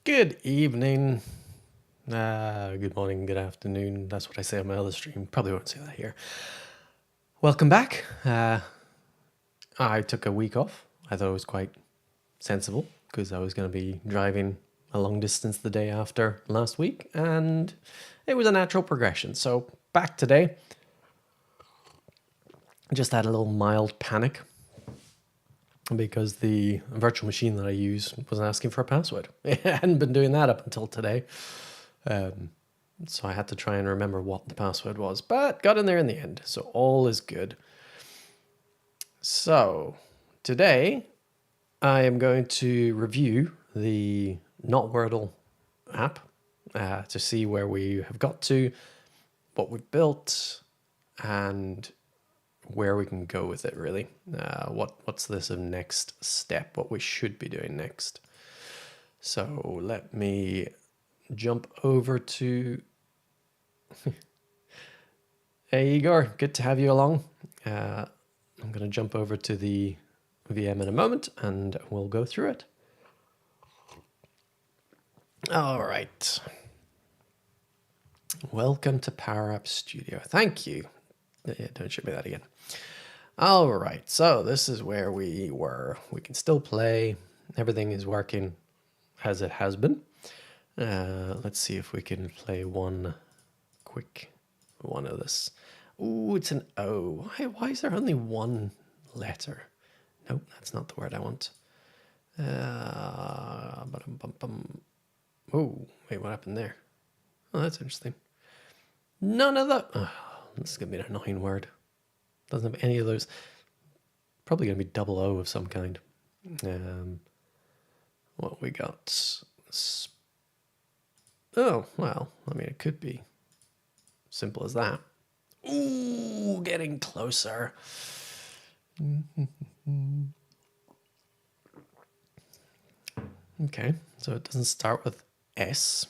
Good evening, good morning, good afternoon. That's what I say on my other stream. Probably won't say that here. Welcome back. I took a week off. I thought it was quite sensible because I was going to be driving a long distance the day after last week, and it was a natural progression. So back today, just had a little mild panic because the virtual machine that I use was asking for a password. It hadn't been doing that up until today. So I had to try and remember what the password was, but got in there in the end. So all is good. So today I am going to review the Not Wordle app to see where we have got to, what we've built, and where we can go with it, really. What's this next step, what we should be doing next. So let me jump over to... Hey Igor, good to have you along. I'm going to jump over to the VM in a moment and we'll go through it. All right. Welcome to Power Up Studio. Thank you. Yeah, don't show me that again. All right, so this is where we were. We can still play. Everything is working as it has been. Let's see if we can play one quick one of this. Ooh, it's an O. Why is there only one letter? Nope, that's not the word I want. Oh, wait, what happened there? Oh, that's interesting. None of the... Oh, this is going to be an annoying word. Doesn't have any of those. Probably going to be double O of some kind. What we got? Oh, well, I mean, it could be simple as that. Ooh, getting closer. Okay, so it doesn't start with S.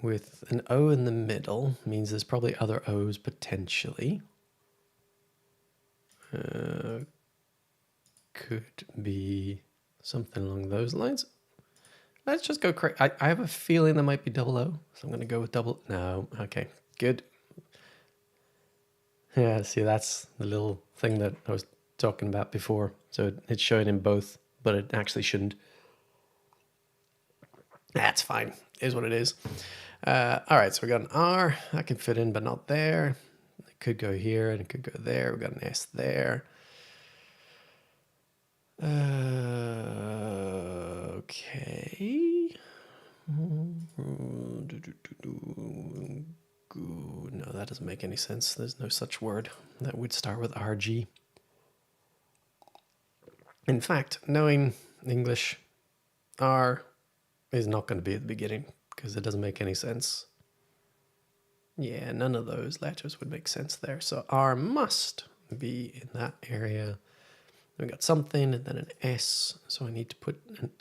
With an O in the middle means there's probably other O's potentially. Could be something along those lines. Let's just go crazy. I have a feeling there might be double O, so I'm going to go with double. No, okay, good. Yeah, see, that's the little thing that I was talking about before. So it's showing in both, but it actually shouldn't. That's fine. Is what it is. All right, so we got an R. That can fit in, but not there. It could go here, and it could go there. We got an S there. Okay. No, that doesn't make any sense. There's no such word that would start with RG. In fact, knowing English, R is not going to be at the beginning because it doesn't make any sense. Yeah, none of those letters would make sense there. So R must be in that area. We got something and then an S. So I need to put an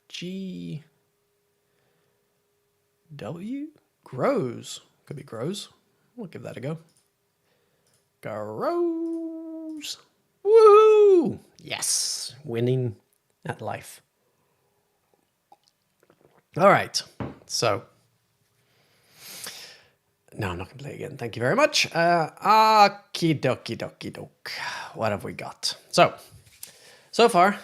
G. W? Grows. Could be grows. We'll give that a go. Grows. Woohoo! Yes! Winning at life. All right. So. No, I'm not going to play again. Thank you very much. Okie dokie dokie doke. What have we got? So far,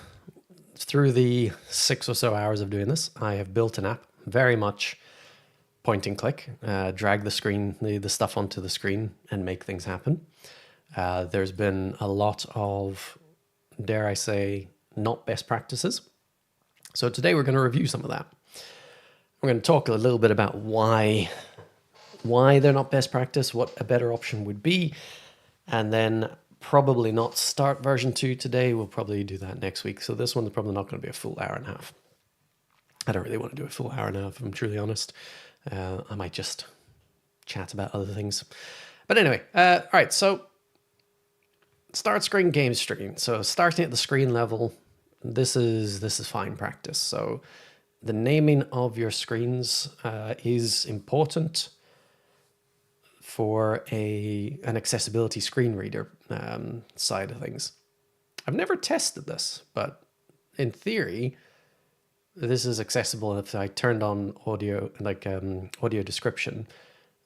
through the 6 or so hours of doing this, I have built an app very much point and click, drag the screen, the stuff onto the screen and make things happen. There's been a lot of, dare I say, not best practices. So today we're going to review some of that. We're going to talk a little bit about why they're not best practice, what a better option would be, and then probably not start version 2 today. We'll probably do that next week. So this one's probably not going to be a full hour and a half. I don't really want to do a full hour and a half, if I'm truly honest. I might just chat about other things. But anyway, all right, so start screen game stream. So starting at the screen level, this is fine practice. So the naming of your screens is important for an accessibility screen reader side of things. I've never tested this, but in theory, this is accessible. If I turned on audio, like audio description,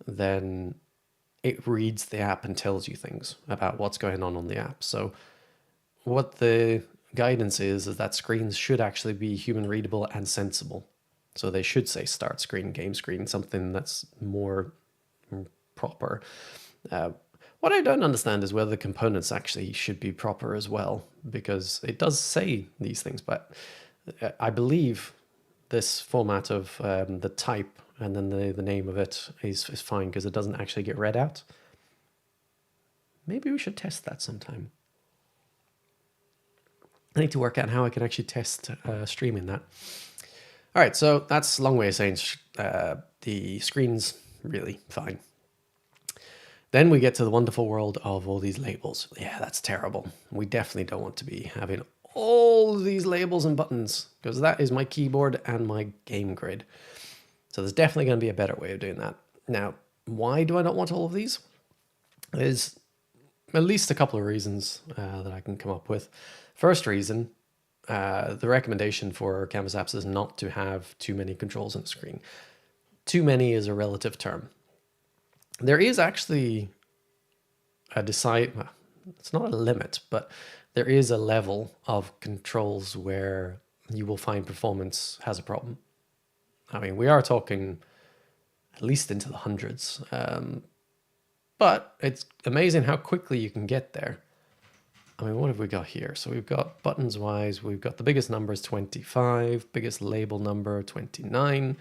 then it reads the app and tells you things about what's going on the app. So what the guidance is that screens should actually be human readable and sensible. So they should say start screen, game screen, something that's more proper. What I don't understand is whether the components actually should be proper as well, because it does say these things, but I believe this format of the type and then the name of it is fine because it doesn't actually get read out. Maybe we should test that sometime. I need to work out how I can actually test streaming that. All right, so that's a long way of saying the screen's really fine. Then we get to the wonderful world of all these labels. Yeah, that's terrible. We definitely don't want to be having all these labels and buttons because that is my keyboard and my game grid. So there's definitely going to be a better way of doing that. Now, why do I not want all of these? There's at least a couple of reasons that I can come up with. First reason, the recommendation for Canvas apps is not to have too many controls on the screen. Too many is a relative term. There is actually it's not a limit, but there is a level of controls where you will find performance has a problem. I mean, we are talking at least into the hundreds, but it's amazing how quickly you can get there. I mean, what have we got here? So we've got buttons wise, we've got the biggest number is 25, biggest label number 29.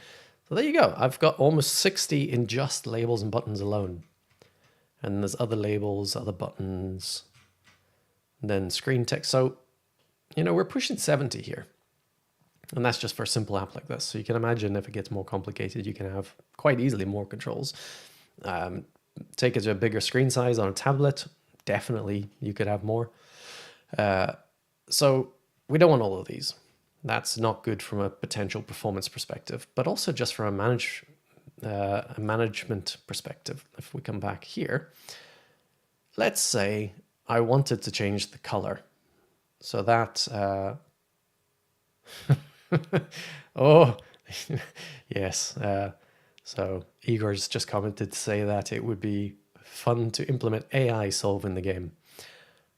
So there you go. I've got almost 60 in just labels and buttons alone. And there's other labels, other buttons, then screen text. So, you know, we're pushing 70 here. And that's just for a simple app like this. So you can imagine if it gets more complicated, you can have quite easily more controls. Take it to a bigger screen size on a tablet, definitely you could have more. So we don't want all of these. That's not good from a potential performance perspective, but also just from a management perspective. If we come back here, let's say I wanted to change the color. So that, oh, yes. So Igor's just commented to say that it would be fun to implement AI solving the game.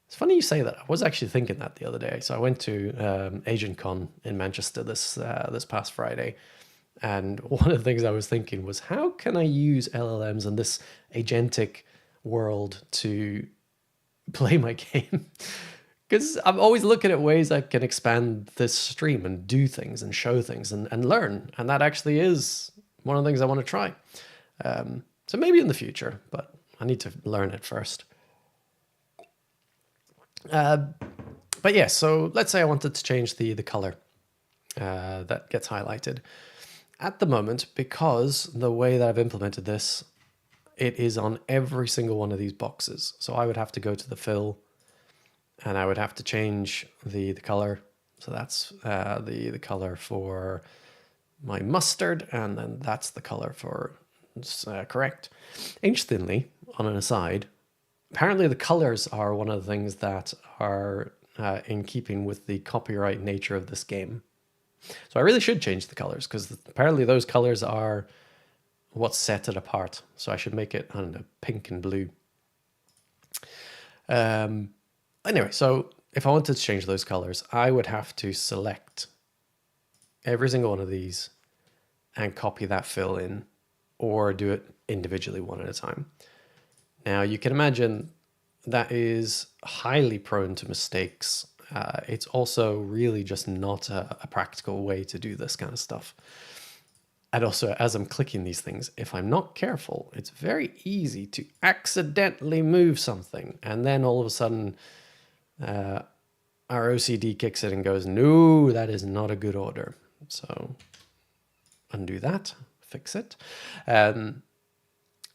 It's funny you say that. I was actually thinking that the other day. So I went to AgentCon in Manchester this past Friday. And one of the things I was thinking was, how can I use LLMs in this agentic world to play my game? Because I'm always looking at ways I can expand this stream and do things and show things and learn. And that actually is one of the things I want to try. So maybe in the future, but I need to learn it first. But yeah, so let's say I wanted to change the color that gets highlighted. At the moment, because the way that I've implemented this, it is on every single one of these boxes. So I would have to go to the fill and I would have to change the color. So that's the color for my mustard, and then that's the color for correct. Interestingly, on an aside, apparently the colors are one of the things that are in keeping with the copyright nature of this game. So I really should change the colors because apparently those colors are what set it apart. So I should make it, I don't know, pink and blue. Anyway, so if I wanted to change those colors, I would have to select every single one of these and copy that fill in, or do it individually one at a time. Now you can imagine that is highly prone to mistakes. It's also really just not a practical way to do this kind of stuff. And also, as I'm clicking these things, if I'm not careful, it's very easy to accidentally move something. And then all of a sudden, our OCD kicks in and goes, no, that is not a good order. So undo that, fix it.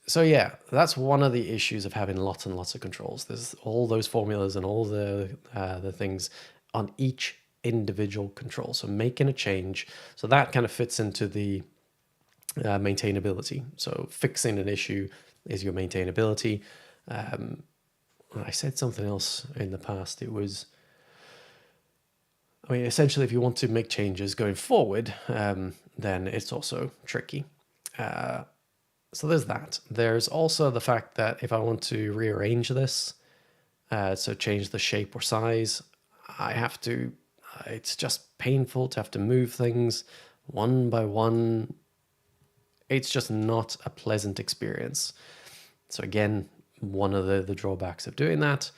So yeah, that's one of the issues of having lots and lots of controls. There's all those formulas and all the things on each individual control. So making a change, so that kind of fits into the maintainability. So fixing an issue is your maintainability. I said something else in the past. It was I mean, essentially, if you want to make changes going forward, then it's also tricky. So there's that. There's also the fact that if I want to rearrange this, so change the shape or size, I have to, it's just painful to have to move things one by one. It's just not a pleasant experience. So again, one of the drawbacks of doing that.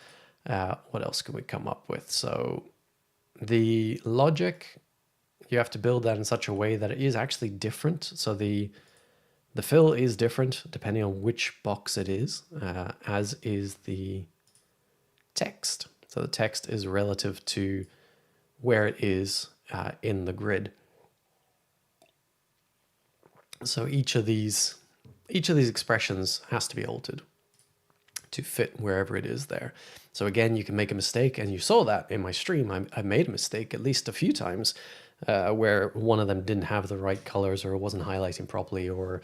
What else can we come up with? So the logic, you have to build that in such a way that it is actually different. So the fill is different depending on which box it is, as is the text. So the text is relative to where it is in the grid. So each of these expressions has to be altered to fit wherever it is there. So again, you can make a mistake, and you saw that in my stream. I made a mistake at least a few times where one of them didn't have the right colors, or wasn't highlighting properly, or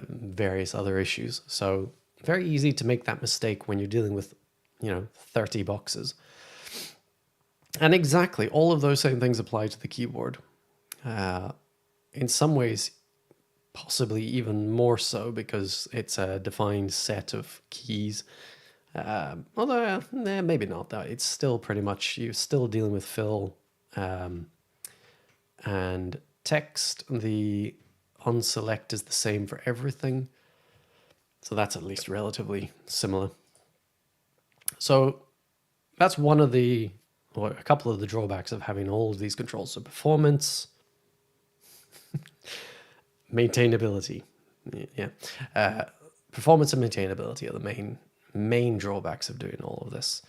various other issues. So very easy to make that mistake when you're dealing with, 30 boxes. And exactly all of those same things apply to the keyboard. In some ways, possibly even more so, because it's a defined set of keys. Although, maybe not that. It's still pretty much, you're still dealing with fill and text. The unselect is the same for everything. So that's at least relatively similar. So that's one of a couple of the drawbacks of having all of these controls. So performance, maintainability, performance and maintainability are the main drawbacks of doing all of this.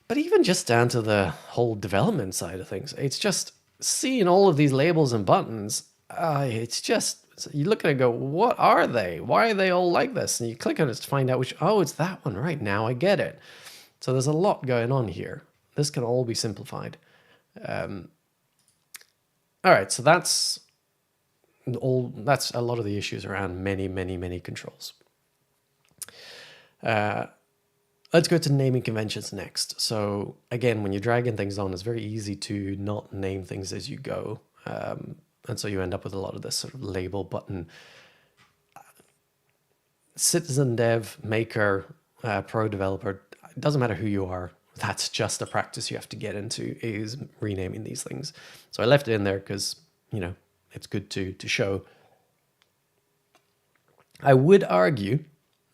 But even just down to the whole development side of things, it's just seeing all of these labels and buttons. It's just, you look at it and go, what are they? Why are they all like this? And you click on it to find out it's that one, right? Now I get it. So there's a lot going on here. This can all be simplified. All right, so that's a lot of the issues around many controls. Let's go to naming conventions next. So again, when you're dragging things on, it's very easy to not name things as you go. And so you end up with a lot of this sort of label button. Citizen dev, maker, pro developer, it doesn't matter who you are. That's just a practice you have to get into, is renaming these things. So I left it in there because, it's good to show. I would argue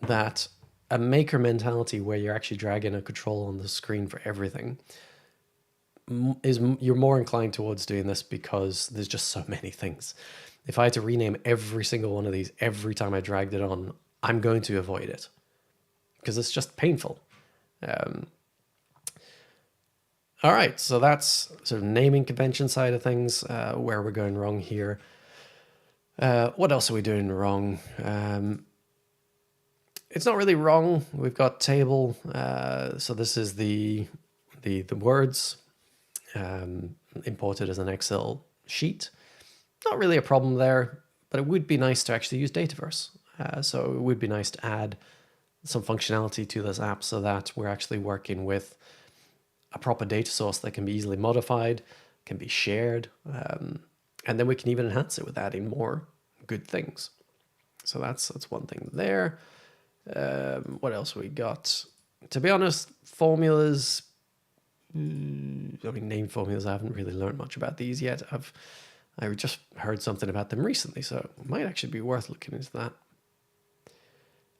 that a maker mentality where you're actually dragging a control on the screen for everything you're more inclined towards doing this because there's just so many things. If I had to rename every single one of these every time I dragged it on, I'm going to avoid it because it's just painful. All right, so that's sort of naming convention side of things, where we're going wrong here. What else are we doing wrong? It's not really wrong. We've got table. So this is the words imported as an Excel sheet. Not really a problem there, but it would be nice to actually use Dataverse. So it would be nice to add some functionality to this app so that we're actually working with a proper data source that can be easily modified, can be shared, and then we can even enhance it with adding more good things. So that's one thing there. What else we got? To be honest, formulas, name formulas, I haven't really learned much about these yet. I just heard something about them recently, so it might actually be worth looking into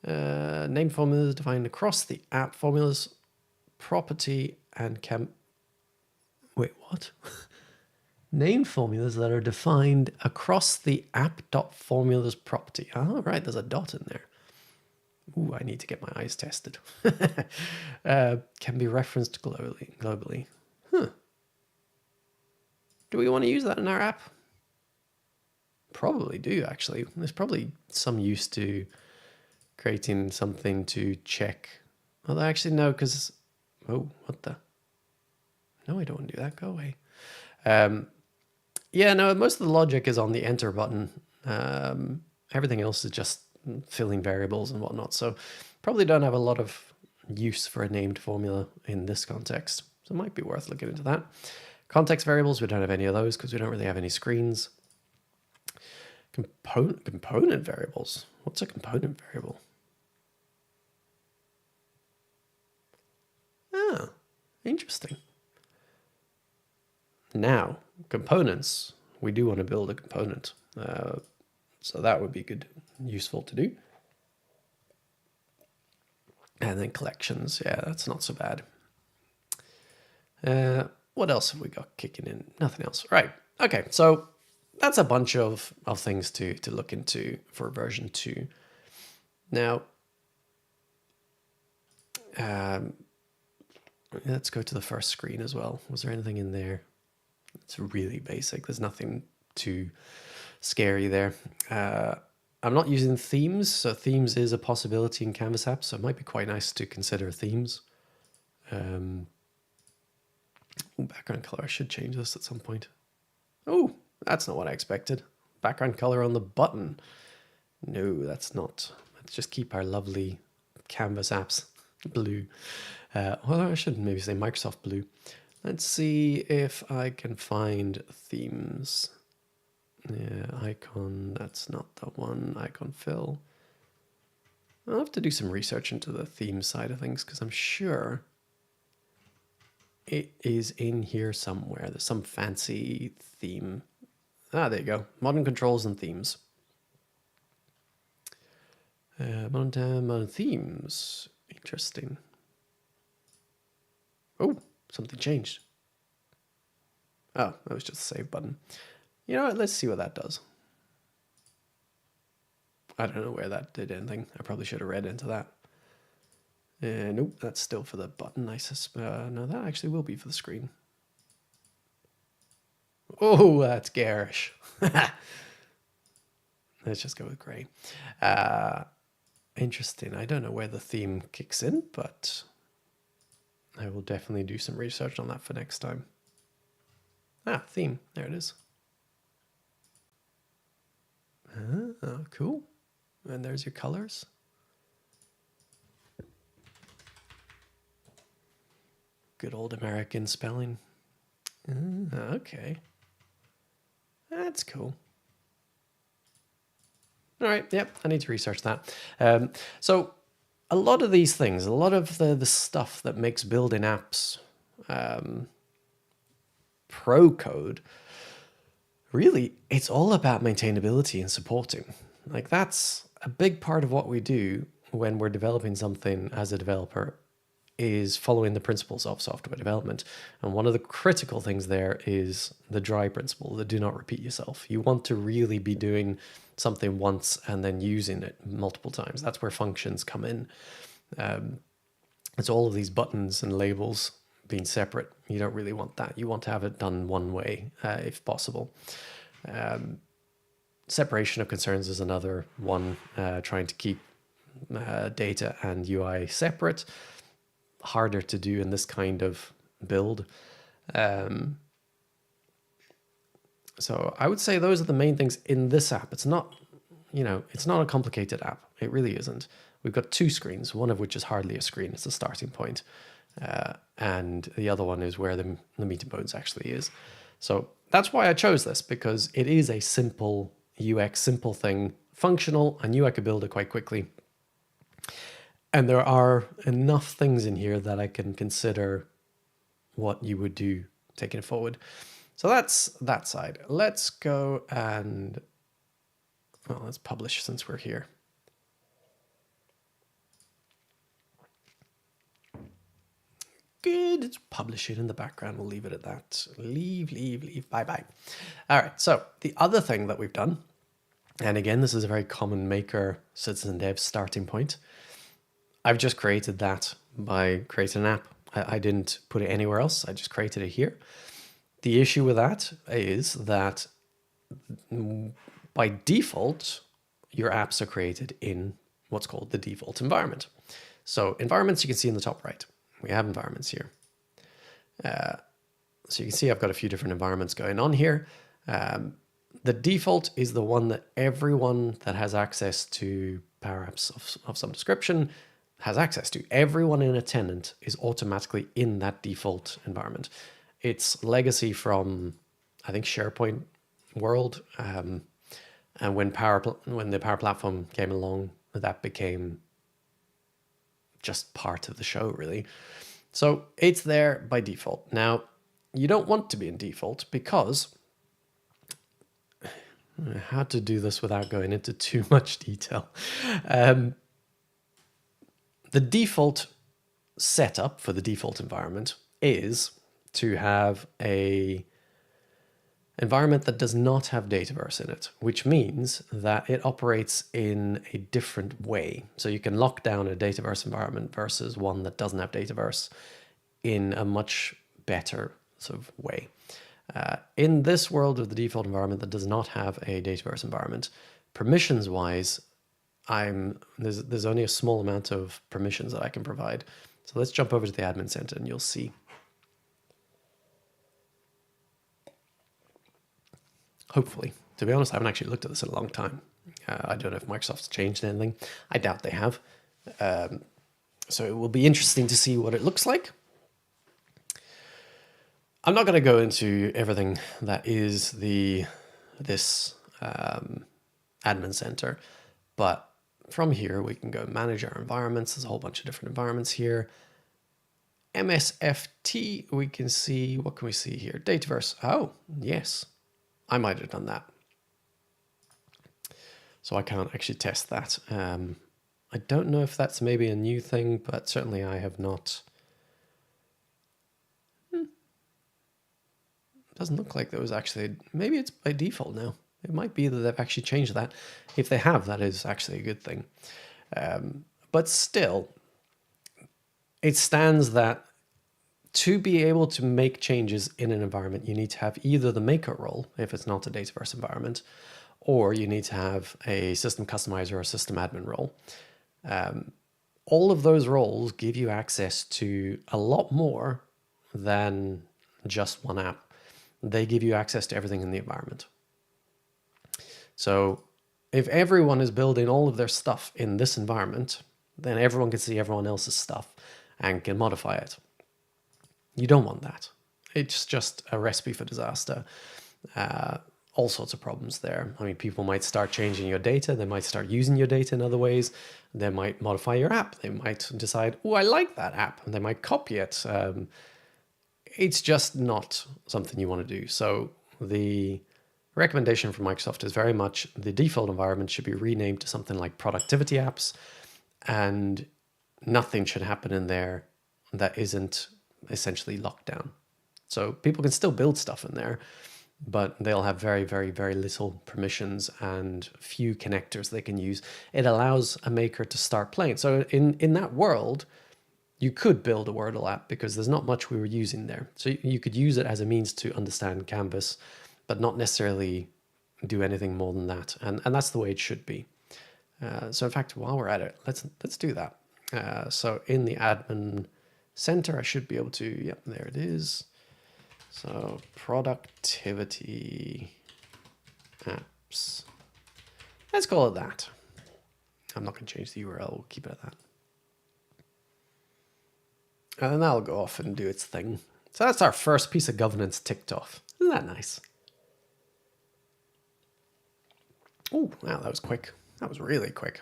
that. Name formulas defined across the app. Formulas, property, and wait, what? Name formulas that are defined across the app.formulas property. Oh, right, there's a dot in there. Ooh, I need to get my eyes tested. Can be referenced globally. Huh. Do we want to use that in our app? Probably do, actually. There's probably some use to creating something to check. Although actually no, because... Oh, what the... No, I don't want to do that. Go away. Yeah, no, most of the logic is on the enter button. Everything else is just filling variables and whatnot. So probably don't have a lot of use for a named formula in this context. So it might be worth looking into that. Context variables, we don't have any of those because we don't really have any screens. Component variables. What's a component variable? Ah, interesting. Now, components. We do want to build a component. So that would be good, useful to do. And then collections. Yeah, that's not so bad. What else have we got kicking in? Nothing else. Right. Okay, so that's a bunch of things to look into for version 2. Now, let's go to the first screen as well. Was there anything in there? It's really basic. There's nothing too scary there. I'm not using themes, so themes is a possibility in Canvas apps, so it might be quite nice to consider themes. Background color, I should change this at some point. Oh, that's not what I expected. Background color on the button. No, that's not. Let's just keep our lovely Canvas apps blue. Well, I should maybe say Microsoft blue. Let's see if I can find themes. Yeah, icon, that's not the one. Icon fill. I'll have to do some research into the theme side of things because I'm sure it is in here somewhere. There's some fancy theme. Ah, there you go. Modern controls and themes. Modern themes. Interesting. Oh, something changed. Oh, that was just a save button. You know what? Let's see what that does. I don't know where that did anything. I probably should have read into that. Nope, that's still for the button. No, that actually will be for the screen. Oh, that's garish. Let's just go with gray. Interesting. I don't know where the theme kicks in, but I will definitely do some research on that for next time. Ah, theme. There it is. Ah, cool. And there's your colors. Good old American spelling. Okay. That's cool. All right, yep, I need to research that. So a lot of these things, a lot of the stuff that makes building apps pro code, really, it's all about maintainability and supporting. Like that's a big part of what we do when we're developing something as a developer is following the principles of software development. And one of the critical things there is the DRY principle, the do not repeat yourself. You want to really be doing something once and then using it multiple times. That's where functions come in. It's all of these buttons and labels being separate. You don't really want that. You want to have it done one way, if possible. Separation of concerns is another one, trying to keep data and UI separate. Harder to do in this kind of build. So I would say those are the main things in this app. It's not, it's not a complicated app. It really isn't. We've got 2 screens, one of which is hardly a screen. It's a starting point. And the other one is where the meat and bones actually is. So that's why I chose this, because it is a simple UX, simple thing, functional, and I could build it quite quickly. And there are enough things in here that I can consider what you would do taking it forward. So that's that side. Let's go and, well, let's publish since we're here. Good, let's publish it in the background. We'll leave it at that. Leave, bye-bye. All right, so the other thing that we've done, and again, this is a very common Maker Citizen Dev starting point. I've just created that by creating an app. I didn't put it anywhere else. I just created it here. The issue with that is that by default, your apps are created in what's called the default environment. So environments you can see in the top right. We have environments here. So you can see I've got a few different environments going on here. The default is the one that everyone that has access to Power Apps of some description has access to. Everyone in a tenant is automatically in that default environment. It's legacy from, I think, SharePoint world. And when the Power Platform came along, that became just part of the show, really. So it's there by default. Now, you don't want to be in default because how to do this without going into too much detail. The default setup for the default environment is to have a environment that does not have Dataverse in it, which means that it operates in a different way. So you can lock down a Dataverse environment versus one that doesn't have Dataverse in a much better sort of way. In this world of the default environment that does not have a Dataverse environment, permissions-wise, there's only a small amount of permissions that I can provide. So let's jump over to the admin center and you'll see. Hopefully. To be honest, I haven't actually looked at this in a long time. I don't know if Microsoft's changed anything. I doubt they have. So it will be interesting to see what it looks like. I'm not going to go into everything that is this admin center, but from here we can go manage our environments. There's a whole bunch of different environments here. MSFT, we can see, what can we see here? Dataverse. Oh, yes. I might have done that. So I can't actually test that. I don't know if that's maybe a new thing, but certainly I have not. Doesn't look like there was actually, maybe it's by default now. It might be that they've actually changed that. If they have, that is actually a good thing. But still, it stands that to be able to make changes in an environment, you need to have either the maker role, if it's not a Dataverse environment, or you need to have a system customizer or a system admin role. All of those roles give you access to a lot more than just one app. They give you access to everything in the environment. So if everyone is building all of their stuff in this environment, then everyone can see everyone else's stuff and can modify it. You don't want that. It's just a recipe for disaster. All sorts of problems there. I mean, people might start changing your data. They might start using your data in other ways. They might modify your app. They might decide, oh, I like that app. And they might copy it. It's just not something you want to do. So the recommendation from Microsoft is very much the default environment should be renamed to something like productivity apps, and nothing should happen in there that isn't essentially locked down. So people can still build stuff in there, but they'll have very, very, very little permissions and few connectors they can use. It allows a maker to start playing. So in that world, you could build a Wordle app because there's not much we were using there. So you could use it as a means to understand Canvas, but not necessarily do anything more than that. And that's the way it should be. So in fact, while we're at it, let's do that. So in the admin center, I should be able to, yep, there it is. So productivity apps. Let's call it that. I'm not going to change the URL. We'll keep it at that. And then that'll go off and do its thing. So that's our first piece of governance ticked off. Isn't that nice? Oh, wow, that was quick. That was really quick.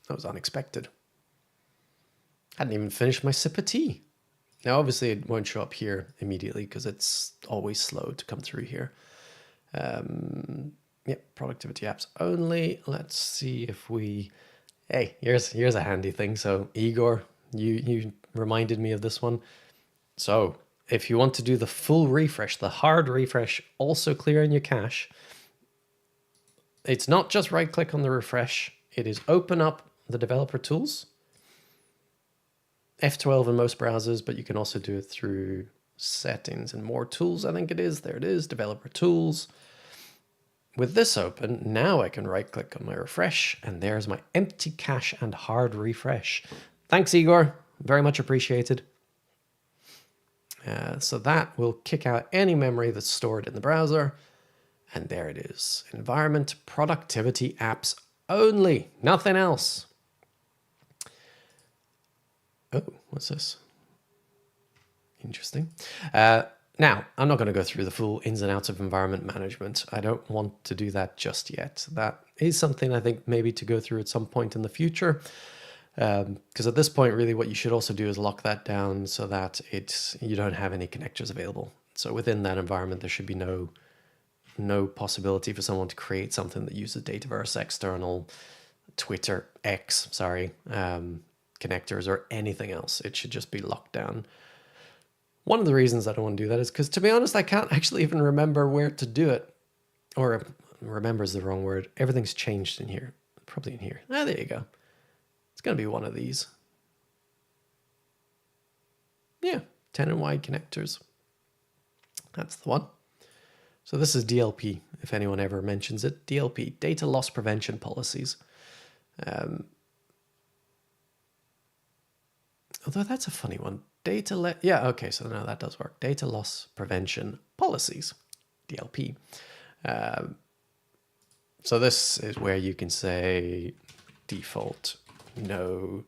That was unexpected. Hadn't even finished my sip of tea. Now, obviously, it won't show up here immediately because it's always slow to come through here. Yep, productivity apps only. Let's see if we... Hey, here's a handy thing. So, Igor, you reminded me of this one. So, if you want to do the full refresh, the hard refresh, also clearing your cache, it's not just right-click on the refresh. It is open up the developer tools. F12 in most browsers, but you can also do it through settings and more tools, I think it is. There it is, developer tools. With this open, now I can right click on my refresh and there's my empty cache and hard refresh. Thanks, Igor. Very much appreciated. So that will kick out any memory that's stored in the browser. And there it is. Environment productivity apps only, nothing else. Oh, what's this? Interesting. Now, I'm not going to go through the full ins and outs of environment management. I don't want to do that just yet. That is something I think maybe to go through at some point in the future. Because at this point, really what you should also do is lock that down so that you don't have any connectors available. So within that environment, there should be no possibility for someone to create something that uses Dataverse external Twitter X, connectors or anything else. It should just be locked down. One of the reasons I don't want to do that is because, to be honest, I can't actually even remember where to do it. Or remember is the wrong word. Everything's changed in here. Probably in here. Ah, there you go. It's going to be one of these. Yeah, tenant-wide connectors. That's the one. So this is DLP, if anyone ever mentions it. DLP, data loss prevention policies. Although that's a funny one. Yeah, okay, so now that does work. Data loss prevention policies, DLP. So this is where you can say default no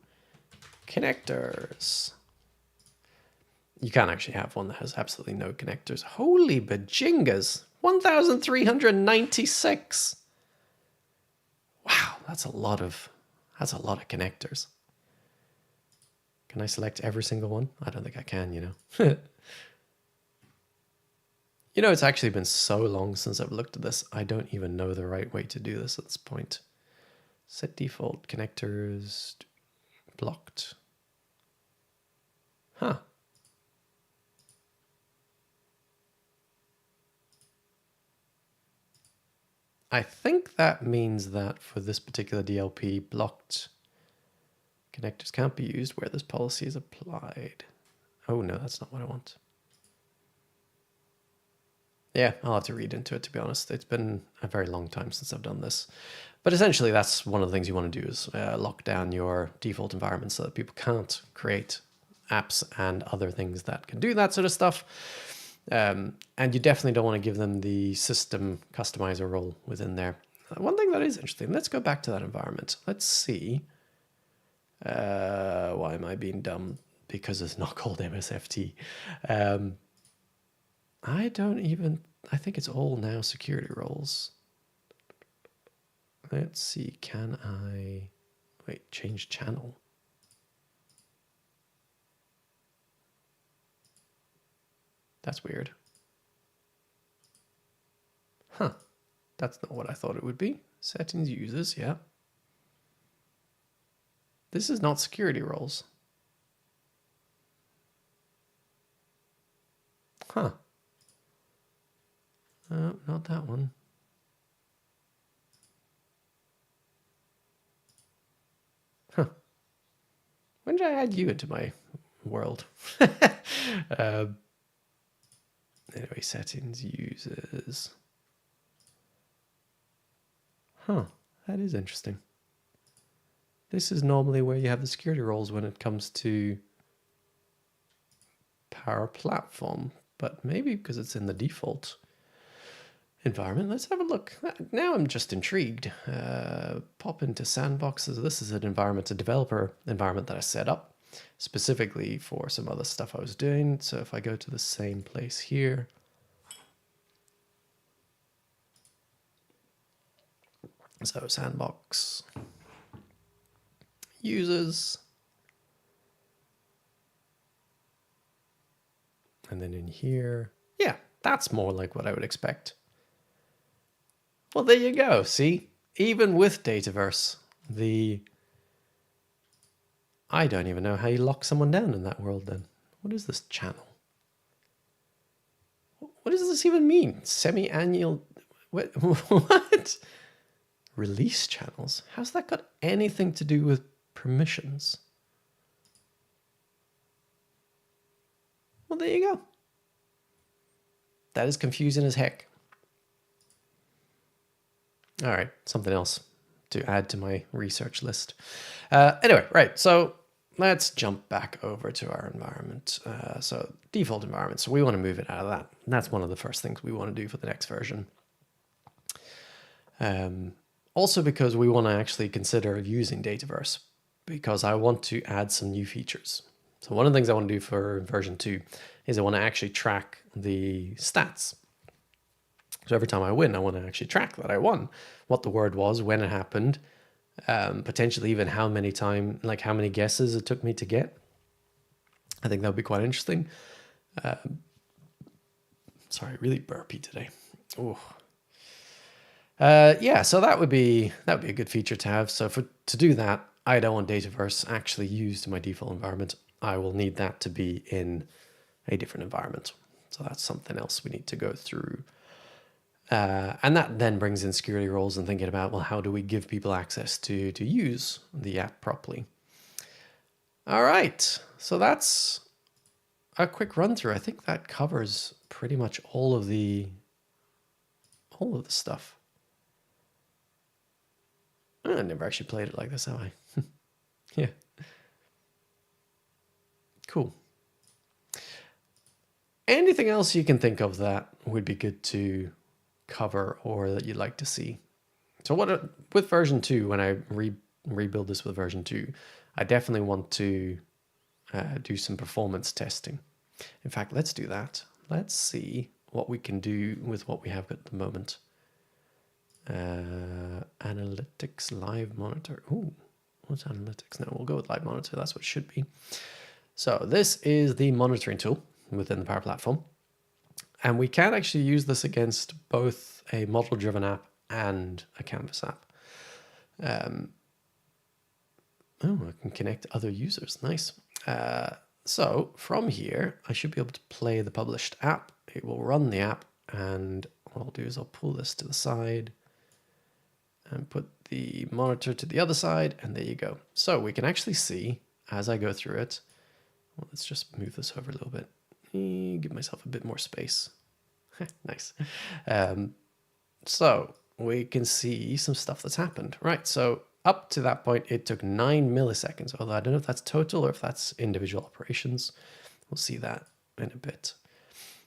connectors. You can't actually have one that has absolutely no connectors. Holy bajingas, 1,396. Wow, that's a lot of connectors. Can I select every single one? I don't think I can, you know. You know, it's actually been so long since I've looked at this. I don't even know the right way to do this at this point. Set default connectors blocked. Huh. I think that means that for this particular DLP, blocked connectors can't be used where this policy is applied. Oh no, that's not what I want. Yeah, I'll have to read into it, to be honest. It's been a very long time since I've done this. But essentially, that's one of the things you want to do is lock down your default environment so that people can't create apps and other things that can do that sort of stuff. And you definitely don't want to give them the system customizer role within there. One thing that is interesting, let's go back to that environment. Let's see. Why am I being dumb? Because it's not called MSFT. I think it's all now security roles. Let's see, can I, wait, change channel? That's weird. Huh, that's not what I thought it would be. Settings users, yeah. This is not security roles. Huh. Not that one. Huh. When did I add you into my world? Anyway, settings users. Huh, that is interesting. This is normally where you have the security roles when it comes to Power Platform, but maybe because it's in the default environment. Let's have a look. Now I'm just intrigued. Pop into sandboxes. This is an environment, a developer environment that I set up specifically for some other stuff I was doing. So if I go to the same place here, so sandbox, users, and then in here, yeah, that's more like what I would expect. Well, there you go. See, even with Dataverse, I don't even know how you lock someone down in that world then. What is this channel? What does this even mean? Semi-annual, what? Release channels? How's that got anything to do with permissions? Well, there you go. That is confusing as heck. All right, something else to add to my research list. Anyway, right, so let's jump back over to our environment. So default environment, so we want to move it out of that. And that's one of the first things we want to do for the next version. Also because we want to actually consider using Dataverse, because I want to add some new features. So one of the things I want to do for version 2 is I want to actually track the stats. So every time I win, I want to actually track that I won, what the word was, when it happened, potentially even how many how many guesses it took me to get. I think that would be quite interesting. Sorry, really burpy today. Oh. Yeah, so that would be a good feature to have. So to do that, I don't want Dataverse actually used in my default environment. I will need that to be in a different environment. So that's something else we need to go through. And that then brings in security roles and thinking about, well, how do we give people access to use the app properly? All right, so that's a quick run through. I think that covers pretty much all of the stuff. I never actually played it like this, have I? Yeah. Cool. Anything else you can think of that would be good to cover or that you'd like to see? So with version 2, when I rebuild this with version 2, I definitely want to do some performance testing. In fact, let's do that. Let's see what we can do with what we have at the moment. Analytics live monitor. Ooh, what's analytics? No, we'll go with live monitor. That's what it should be. So this is the monitoring tool within the Power Platform. And we can actually use this against both a model-driven app and a Canvas app. Oh, I can connect other users. Nice. So from here, I should be able to play the published app. It will run the app, and what I'll do is I'll pull this to the side and put the monitor to the other side, and there you go. So we can actually see as I go through it. Well, let's just move this over a little bit. Give myself a bit more space. Nice. So we can see some stuff that's happened. Right, so up to that point, it took 9 milliseconds, although I don't know if that's total or if that's individual operations. We'll see that in a bit.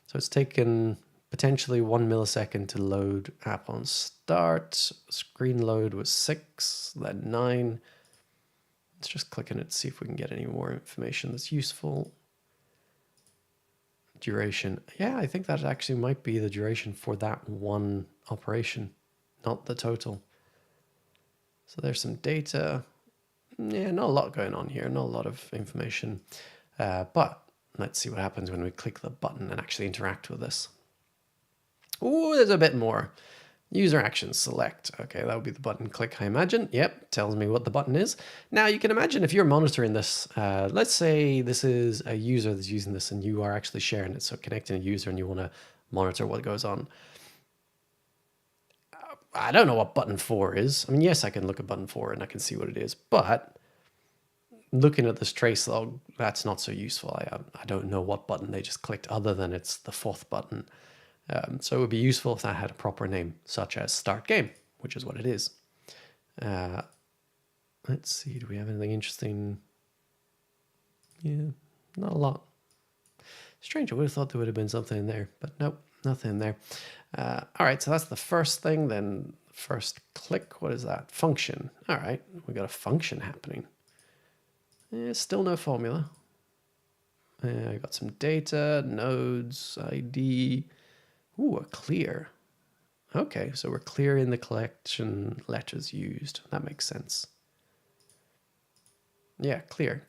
So it's taken potentially 1 millisecond to load app on start. Screen load was 6, then 9. Let's just click on it to see if we can get any more information that's useful. Duration. Yeah, I think that actually might be the duration for that one operation, not the total. So there's some data. Yeah, not a lot going on here, not a lot of information. But let's see what happens when we click the button and actually interact with this. Oh, there's a bit more. User actions select. Okay, that would be the button click, I imagine. Yep, tells me what the button is. Now you can imagine if you're monitoring this, let's say this is a user that's using this and you are actually sharing it. So connecting a user and you want to monitor what goes on. I don't know what button 4 is. I mean, yes, I can look at button 4 and I can see what it is, but looking at this trace log, that's not so useful. I don't know what button they just clicked other than it's the 4th button. So it would be useful if that had a proper name, such as start game, which is what it is. Let's see, do we have anything interesting? Yeah, not a lot. Strange, I would have thought there would have been something in there, but nope, nothing in there. All right, so that's the first thing. Then first click, what is that? Function. All right, we got a function happening. Still no formula. I got some data, nodes, ID. Ooh, a clear. Okay, so we're clearing the collection letters used. That makes sense. Yeah, clear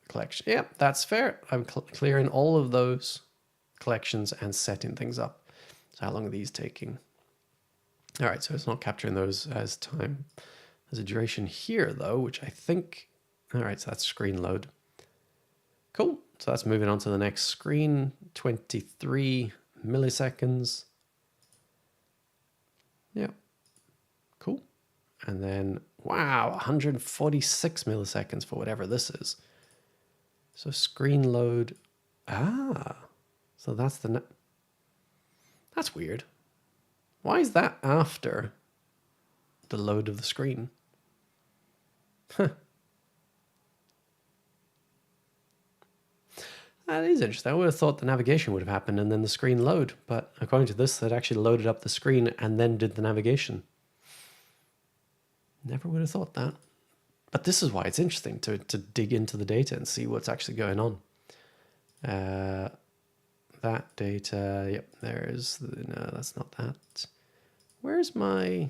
collection. Yeah, that's fair. I'm clearing all of those collections and setting things up. So how long are these taking? All right, so it's not capturing those as time. There's a duration here though, which I think, all right, so that's screen load. Cool, so that's moving on to the next screen, 23 milliseconds. Yeah, cool. And then, wow, 146 milliseconds for whatever this is. So screen load, so that's that's weird. Why is that after the load of the screen? Huh. That is interesting. I would have thought the navigation would have happened and then the screen load, but according to this, it actually loaded up the screen and then did the navigation. Never would have thought that. But this is why it's interesting to dig into the data and see what's actually going on. That data, yep, there's, no, that's not that. Where's my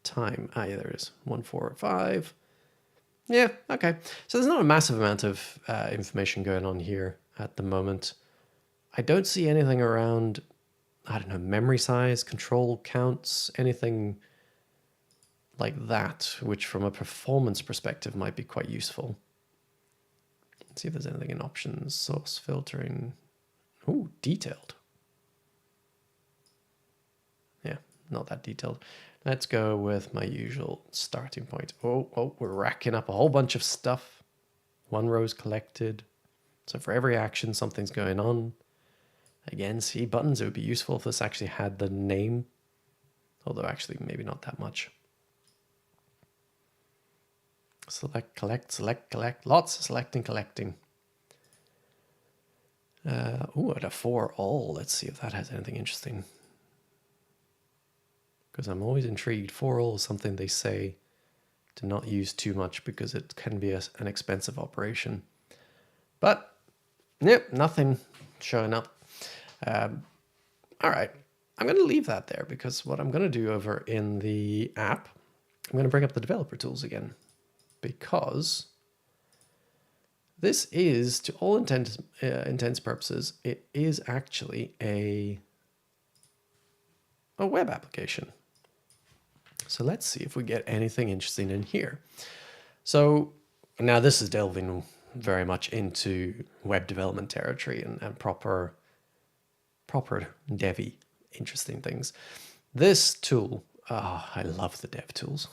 time? Ah, yeah, there it is, 145. Yeah, okay. So there's not a massive amount of information going on here at the moment. I don't see anything around, I don't know, memory size, control counts, anything like that, which from a performance perspective might be quite useful. Let's see if there's anything in options, source filtering. Ooh, detailed. Yeah, not that detailed. Let's go with my usual starting point. Oh, we're racking up a whole bunch of stuff. One row's collected. So for every action, something's going on. Again, see buttons. It would be useful if this actually had the name. Although actually, maybe not that much. Select, collect, select, collect. Lots of selecting, collecting. Ooh, at a 4 all. Let's see if that has anything interesting. Because I'm always intrigued. 4 all is something they say to not use too much because it can be an expensive operation. But, yep, nothing showing up. All right, I'm going to leave that there because what I'm going to do over in the app, I'm going to bring up the developer tools again because this is, to all intents purposes, it is actually a web application. So let's see if we get anything interesting in here. So now this is delving very much into web development territory and proper devy interesting things. This tool, I love the dev tools.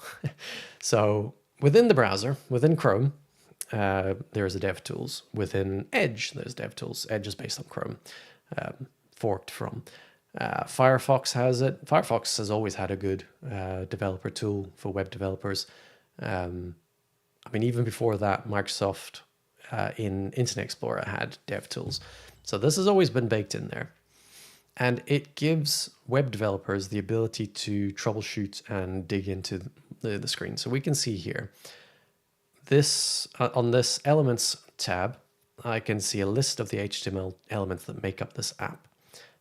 So within the browser, within Chrome, there's a dev tools. Within Edge, there's dev tools. Edge is based on Chrome, forked from. Firefox has it. Firefox has always had a good developer tool for web developers. I mean, even before that, Microsoft in Internet Explorer had dev tools. So this has always been baked in there. And it gives web developers the ability to troubleshoot and dig into the screen. So we can see here, this on this Elements tab, I can see a list of the HTML elements that make up this app.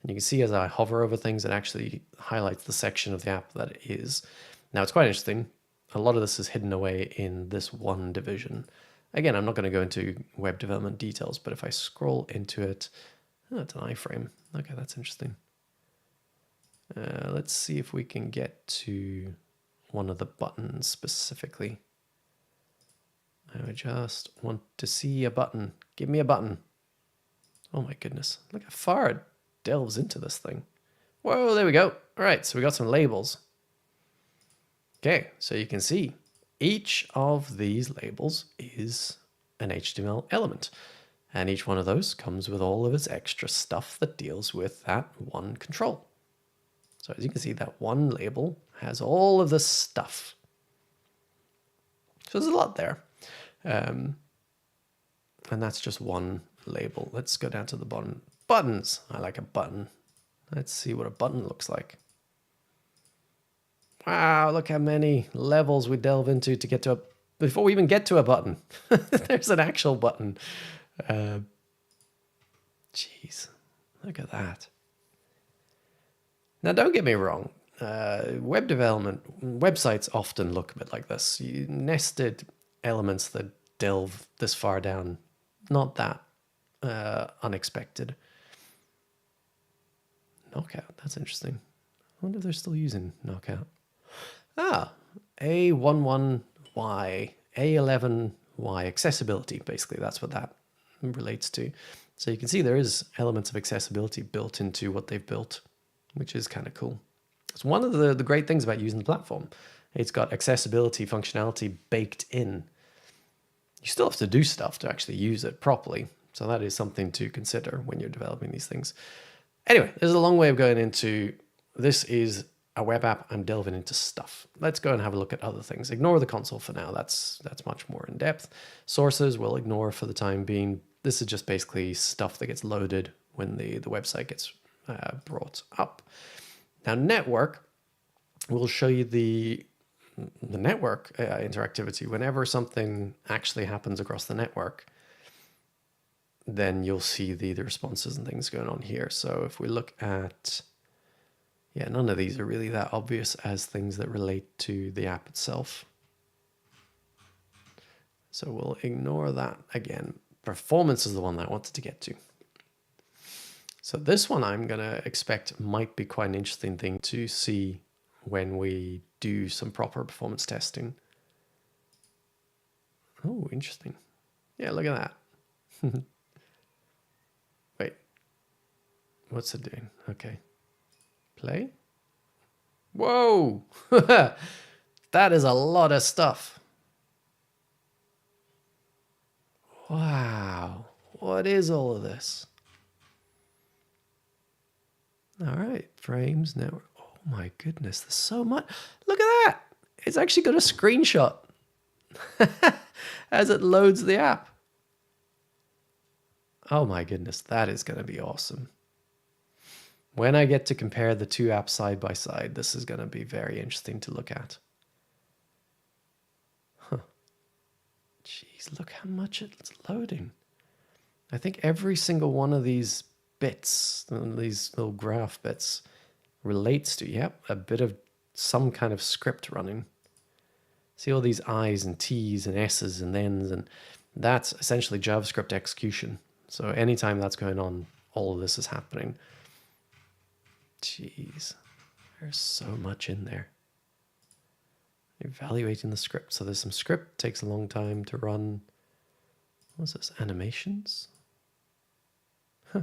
And you can see as I hover over things, it actually highlights the section of the app that it is. Now, it's quite interesting. A lot of this is hidden away in this one division. Again, I'm not going to go into web development details, but if I scroll into it, oh, it's an iframe. Okay, that's interesting. Let's see if we can get to one of the buttons specifically. I just want to see a button. Give me a button. Oh my goodness. Look how far it delves into this thing. Whoa, there we go. All right, so we got some labels. Okay, so you can see each of these labels is an HTML element. And each one of those comes with all of its extra stuff that deals with that one control. So as you can see, that one label has all of this stuff. So there's a lot there. And that's just one label. Let's go down to the bottom. Buttons. I like a button. Let's see what a button looks like. Wow, look how many levels we delve into to get to a... Before we even get to a button. There's an actual button. Jeez, look at that. Now, don't get me wrong. Web development, websites often look a bit like this. Nested elements that delve this far down. Not that unexpected. Knockout, that's interesting. I wonder if they're still using Knockout. Ah, A11Y, A11Y, accessibility, basically. That's what that relates to. So you can see there is elements of accessibility built into what they've built, which is kind of cool. It's one of the great things about using the platform. It's got accessibility functionality baked in. You still have to do stuff to actually use it properly. So that is something to consider when you're developing these things. Anyway, there's a long way of going into, this is a web app. I'm delving into stuff. Let's go and have a look at other things. Ignore the console for now. That's much more in depth. Sources we'll ignore for the time being. This is just basically stuff that gets loaded when the website gets brought up. Now, network will show you the the network interactivity, whenever something actually happens across the network, then you'll see the responses and things going on here. So if we look at, yeah, none of these are really that obvious as things that relate to the app itself. So we'll ignore that again. Performance is the one that I wanted to get to. So this one I'm going to expect might be quite an interesting thing to see when we do some proper performance testing. Oh, interesting. Yeah, look at that. Wait, what's it doing? Okay. Play. Whoa! That is a lot of stuff. Wow. What is all of this? All right, frames now. Oh my goodness, there's so much. Look at that. It's actually got a screenshot as it loads the app. Oh my goodness, that is going to be awesome. When I get to compare the two apps side by side, this is going to be very interesting to look at. Huh. Jeez, look how much it's loading. I think every single one of these bits, these little graph bits, relates to, yep, a bit of some kind of script running. See all these I's and T's and S's and N's, and that's essentially JavaScript execution. So anytime that's going on, all of this is happening. Jeez, there's so much in there. Evaluating the script. So there's some script, takes a long time to run. What's this? Animations? Huh.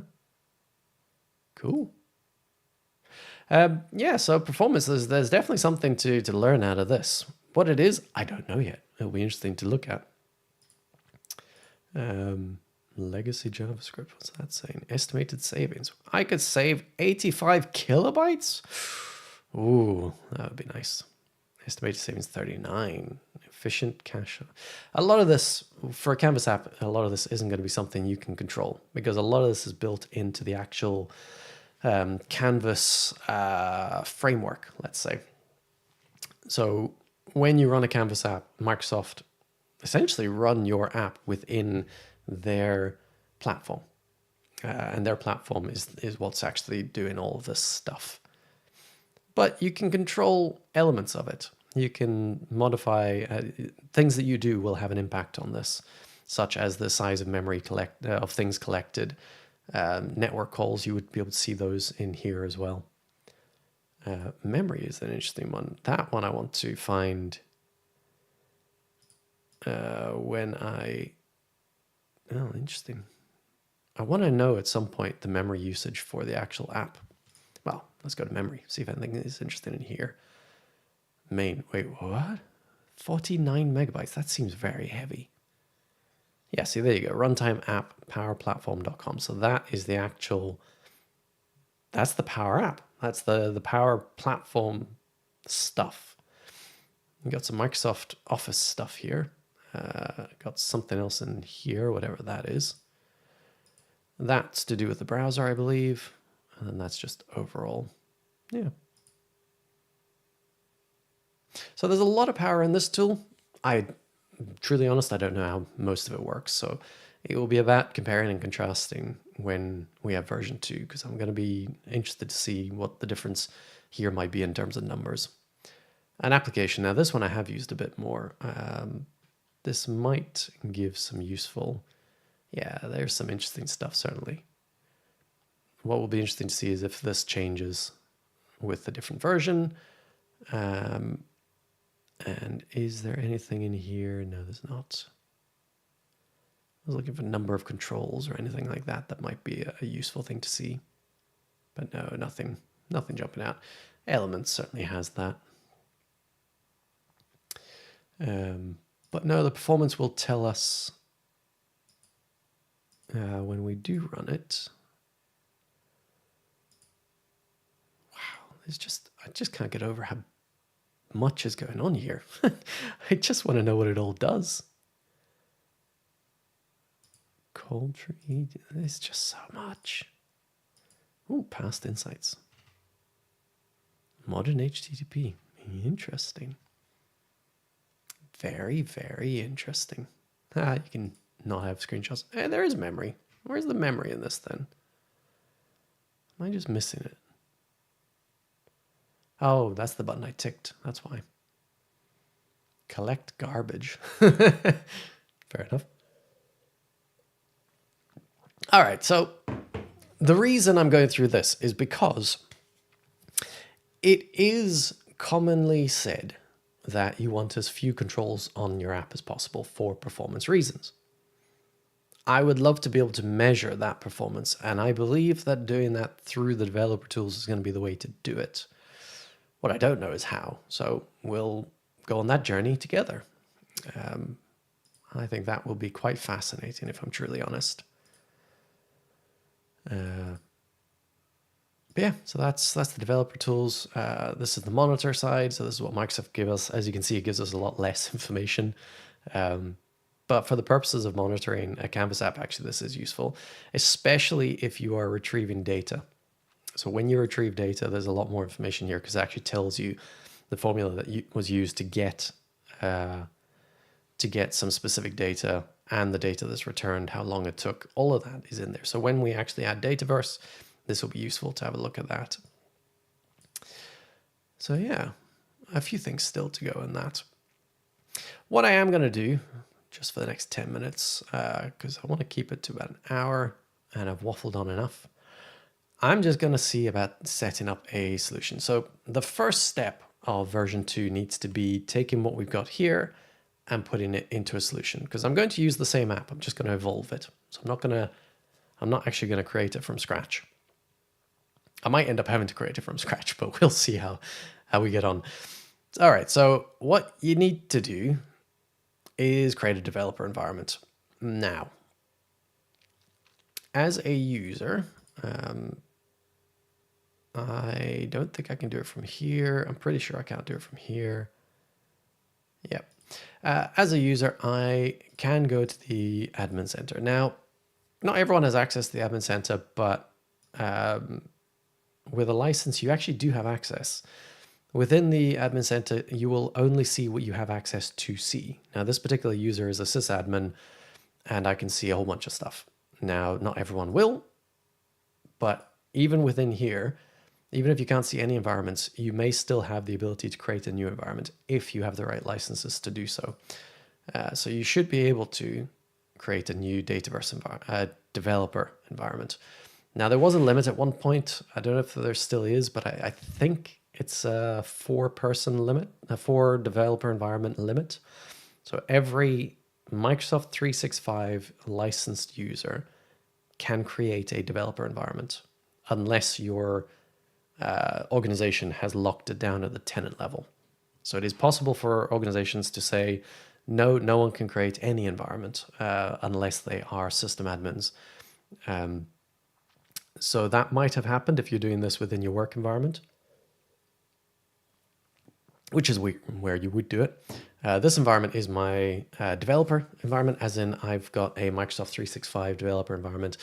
Cool. Yeah, so performance, there's definitely something to learn out of this. What it is, I don't know yet. It'll be interesting to look at. Legacy JavaScript, what's that saying? Estimated savings. I could save 85 kilobytes? Ooh, that would be nice. Estimated savings 39. Efficient cache. A lot of this, for a Canvas app, a lot of this isn't going to be something you can control because a lot of this is built into the actual Canvas framework, let's say. So when you run a Canvas app, Microsoft essentially run your app within their platform. And their platform is what's actually doing all of this stuff. But you can control elements of it. You can modify things that you do will have an impact on this, such as the size of memory of things collected. Network calls, you would be able to see those in here as well. Memory is an interesting one. That one I want to find when I... Oh, interesting. I want to know at some point the memory usage for the actual app. Well, let's go to memory, see if anything is interesting in here. Main, wait, what? 49 megabytes, that seems very heavy. Yeah, see, there you go. Runtime app, powerplatform.com. So that is the actual, that's the Power App. That's the Power Platform stuff. We got some Microsoft Office stuff here. Got something else in here, whatever that is. That's to do with the browser, I believe. And then that's just overall. Yeah. So there's a lot of power in this tool. Truly honest, I don't know how most of it works. So it will be about comparing and contrasting when we have version 2, because I'm going to be interested to see what the difference here might be in terms of numbers. An application. Now this one I have used a bit more. This might give some useful, yeah, there's some interesting stuff certainly. What will be interesting to see is if this changes with the different version. And is there anything in here? No, there's not. I was looking for number of controls or anything like that. That might be a useful thing to see. But no, nothing jumping out. Elements certainly has that. But no, the performance will tell us when we do run it. Wow, I just can't get over how much is going on here. I just want to know what it all does. Cold tree, there's just so much. Oh, past insights. Modern HTTP, interesting. Very, very interesting. You can not have screenshots. Hey, there is memory. Where's the memory in this then? Am I just missing it? Oh, that's the button I ticked. That's why. Collect garbage. Fair enough. All right, so the reason I'm going through this is because it is commonly said that you want as few controls on your app as possible for performance reasons. I would love to be able to measure that performance, and I believe that doing that through the developer tools is going to be the way to do it. What I don't know is how, so we'll go on that journey together. I think that will be quite fascinating, if I'm truly honest. But yeah, so that's the developer tools. This is the monitor side. So this is what Microsoft gave us. As you can see, it gives us a lot less information. But for the purposes of monitoring a Canvas app, actually, this is useful, especially if you are retrieving data. So when you retrieve data, there's a lot more information here because it actually tells you the formula that was used to get some specific data and the data that's returned, how long it took. All of that is in there. So when we actually add Dataverse, this will be useful to have a look at that. So yeah, a few things still to go in that. What I am going to do, just for the next 10 minutes, because I want to keep it to about an hour and I've waffled on enough, I'm just going to see about setting up a solution. So the first step of version 2 needs to be taking what we've got here and putting it into a solution, because I'm going to use the same app. I'm just going to evolve it. So I'm not actually going to create it from scratch. I might end up having to create it from scratch, but we'll see how we get on. All right, so what you need to do is create a developer environment. Now, as a user, I don't think I can do it from here. I'm pretty sure I can't do it from here. Yep. As a user, I can go to the admin center. Now, not everyone has access to the admin center, but with a license, you actually do have access. Within the admin center, you will only see what you have access to see. Now, this particular user is a sysadmin, and I can see a whole bunch of stuff. Now, not everyone will, but even within here, even if you can't see any environments, you may still have the ability to create a new environment if you have the right licenses to do so. So you should be able to create a new Dataverse developer environment. Now, there was a limit at one point. I don't know if there still is, but I think it's a 4-person limit, a 4-developer environment limit. So every Microsoft 365 licensed user can create a developer environment unless your organization has locked it down at the tenant level. So it is possible for organizations to say, no one can create any environment unless they are system admins. So that might have happened if you're doing this within your work environment, which is where you would do it. This environment is my developer environment, as in I've got a Microsoft 365 developer environment.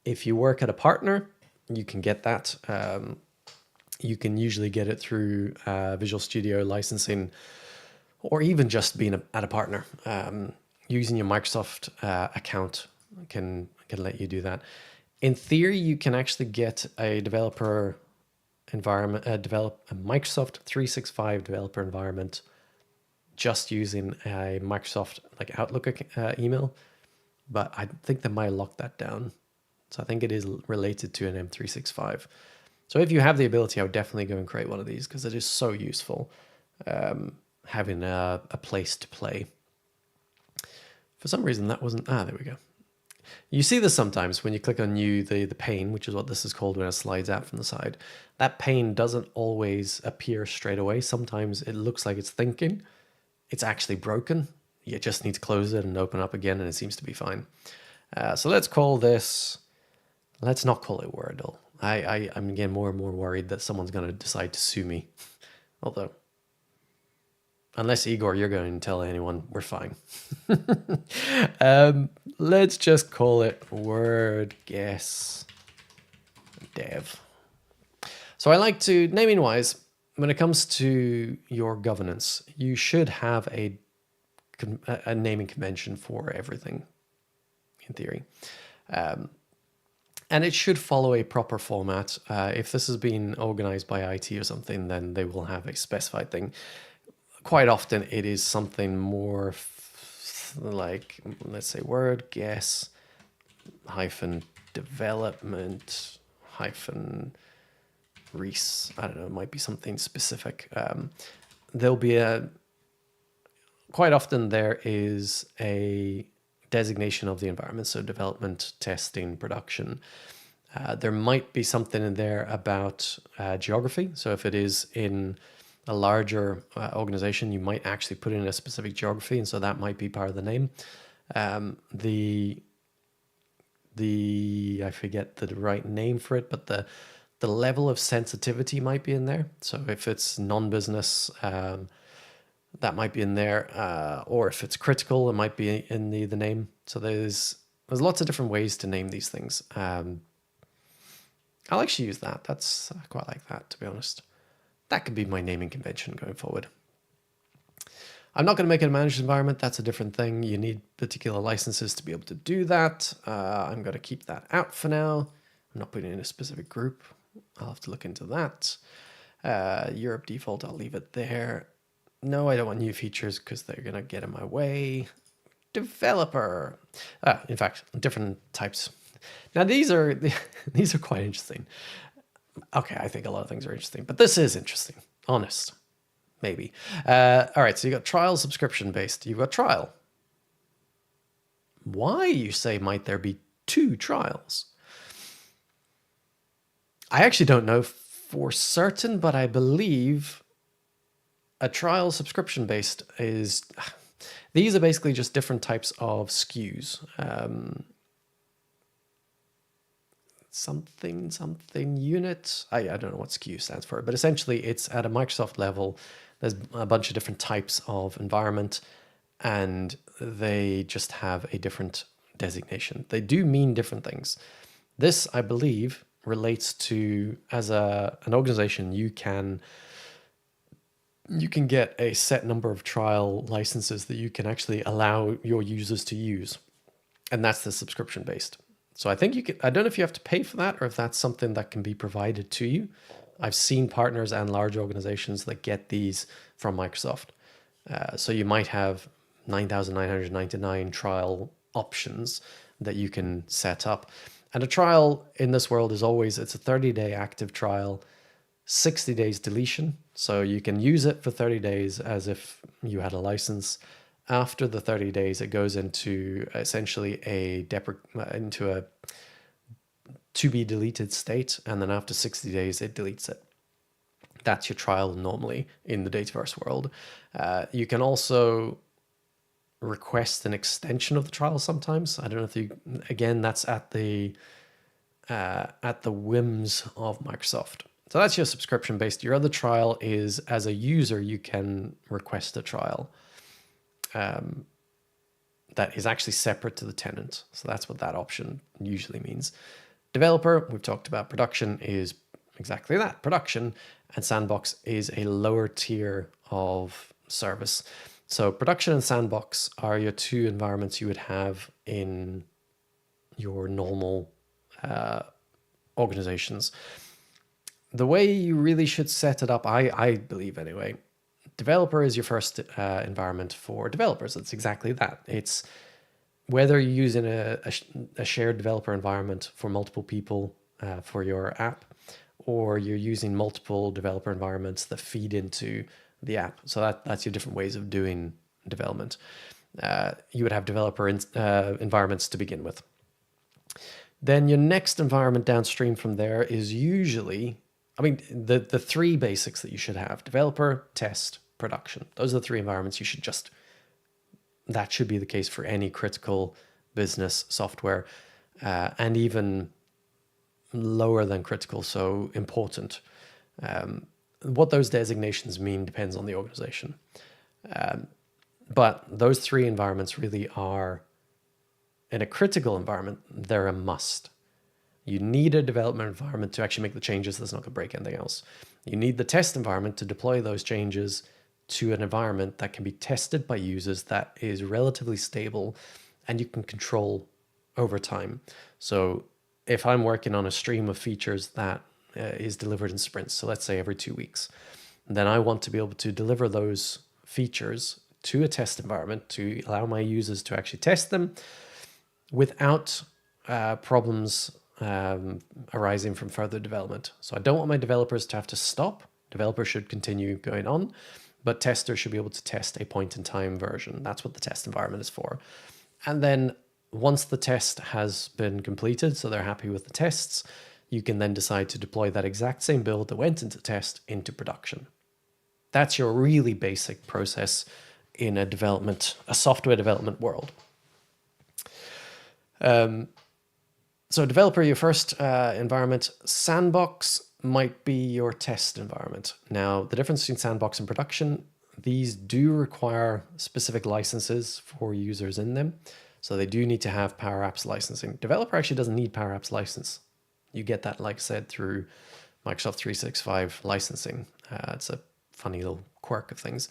If you work at a partner, you can get that. You can usually get it through Visual Studio licensing, or even just being at a partner. Using your Microsoft account can let you do that. In theory, you can actually get a developer environment, a Microsoft 365 developer environment just using a Microsoft like Outlook email, but I think they might lock that down. So I think it is related to an M365. So if you have the ability, I would definitely go and create one of these because it is so useful having a place to play. For some reason, that wasn't... there we go. You see this sometimes when you click on new, the pane, which is what this is called when it slides out from the side. That pane doesn't always appear straight away. Sometimes it looks like it's thinking. It's actually broken. You just need to close it and open up again, and it seems to be fine. So let's call this... Let's not call it Wordle. I'm again more and more worried that someone's going to decide to sue me. Although, unless Igor, you're going to tell anyone, we're fine. Let's just call it Word Guess Dev. So I like to, naming wise, when it comes to your governance, you should have a a naming convention for everything, in theory. And it should follow a proper format. If this has been organized by IT or something, then they will have a specified thing. Quite often it is something more like, let's say, word guess hyphen development hyphen Reese. I don't know, it might be something specific. There'll be quite often there is a designation of the environment, so development, testing, production. There might be something in there about geography. So if it is in a larger organization, you might actually put in a specific geography, and so that might be part of the name. I forget the right name for it, but the level of sensitivity might be in there. So if it's non-business, that might be in there, or if it's critical, it might be in the name. So there's lots of different ways to name these things. I'll actually use that. That's I quite like that, to be honest. That could be my naming convention going forward. I'm not going to make it a managed environment. That's a different thing. You need particular licenses to be able to do that. I'm going to keep that out for now. I'm not putting it in a specific group. I'll have to look into that. Europe default, I'll leave it there. No, I don't want new features because they're going to get in my way. Developer. In fact, different types. Now these are quite interesting. Okay, I think a lot of things are interesting, but this is interesting. Honest. Maybe. All right, so you got trial subscription based. You've got trial. Why, you say, might there be two trials? I actually don't know for certain, but I believe a trial subscription based is... These are basically just different types of SKUs. Something unit. I don't know what SKU stands for, but essentially it's at a Microsoft level. There's a bunch of different types of environment, and they just have a different designation. They do mean different things. This, I believe, relates to, as an organization, you can get a set number of trial licenses that you can actually allow your users to use, and that's the subscription based. So I think you can. I don't know if you have to pay for that or if that's something that can be provided to you. I've seen partners and large organizations that get these from Microsoft. So you might have 9,999 trial options that you can set up. And a trial in this world is always, it's a 30-day active trial, 60 days deletion. So you can use it for 30 days as if you had a license. After the 30 days, it goes into essentially into a to be deleted state. And then after 60 days, it deletes it. That's your trial normally in the Dataverse world. You can also request an extension of the trial sometimes. I don't know if you, again, that's at the whims of Microsoft. So that's your subscription based. Your other trial is, as a user, you can request a trial. That is actually separate to the tenant. So that's what that option usually means. Developer, we've talked about. Production is exactly that, production. And Sandbox is a lower tier of service. So production and Sandbox are your two environments you would have in your normal organizations. The way you really should set it up, I believe anyway, Developer is your first environment for developers. It's exactly that. It's whether you're using a shared developer environment for multiple people for your app, or you're using multiple developer environments that feed into the app. So that's your different ways of doing development. You would have developer environments to begin with. Then your next environment downstream from there is usually, the three basics that you should have: developer, test, production. Those are the three environments you should that should be the case for any critical business software, and even lower than critical, so important. What those designations mean depends on the organization. But those three environments really are, in a critical environment, they're a must. You need a development environment to actually make the changes that's not going to break anything else. You need the test environment to deploy those changes to an environment that can be tested by users, that is relatively stable and you can control over time. So if I'm working on a stream of features that is delivered in sprints, so let's say every 2 weeks, then I want to be able to deliver those features to a test environment to allow my users to actually test them without problems arising from further development. So I don't want my developers to have to stop. Developers should continue going on, but testers should be able to test a point-in-time version. That's what the test environment is for. And then once the test has been completed, so they're happy with the tests, you can then decide to deploy that exact same build that went into test into production. That's your really basic process in a software development world. So developer, your first environment. Sandbox might be your test environment. Now, the difference between sandbox and production, these do require specific licenses for users in them. So they do need to have Power Apps licensing. Developer actually doesn't need Power Apps license. You get that, like I said, through Microsoft 365 licensing. It's a funny little quirk of things.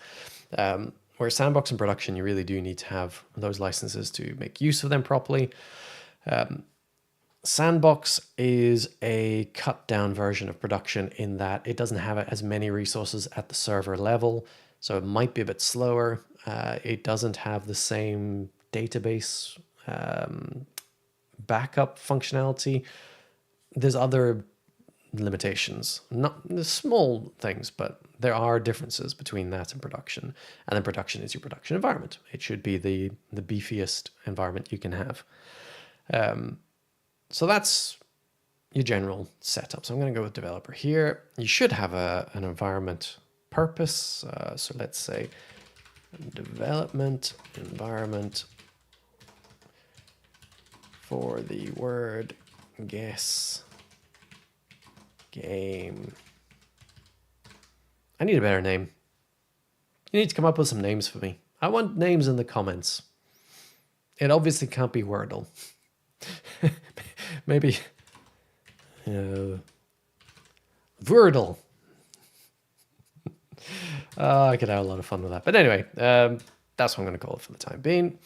Whereas sandbox and production, you really do need to have those licenses to make use of them properly. Sandbox is a cut down version of production in that it doesn't have as many resources at the server level, so it might be a bit slower. It doesn't have the same database backup functionality. There's other limitations, not the small things, but there are differences between that and production. And then production is your production environment. It should be the beefiest environment you can have. So that's your general setup. So I'm going to go with developer here. You should have an environment purpose. So let's say development environment for the word guess game. I need a better name. You need to come up with some names for me. I want names in the comments. It obviously can't be Wordle. Maybe Wordle. I could have a lot of fun with that. But anyway, that's what I'm going to call it for the time being.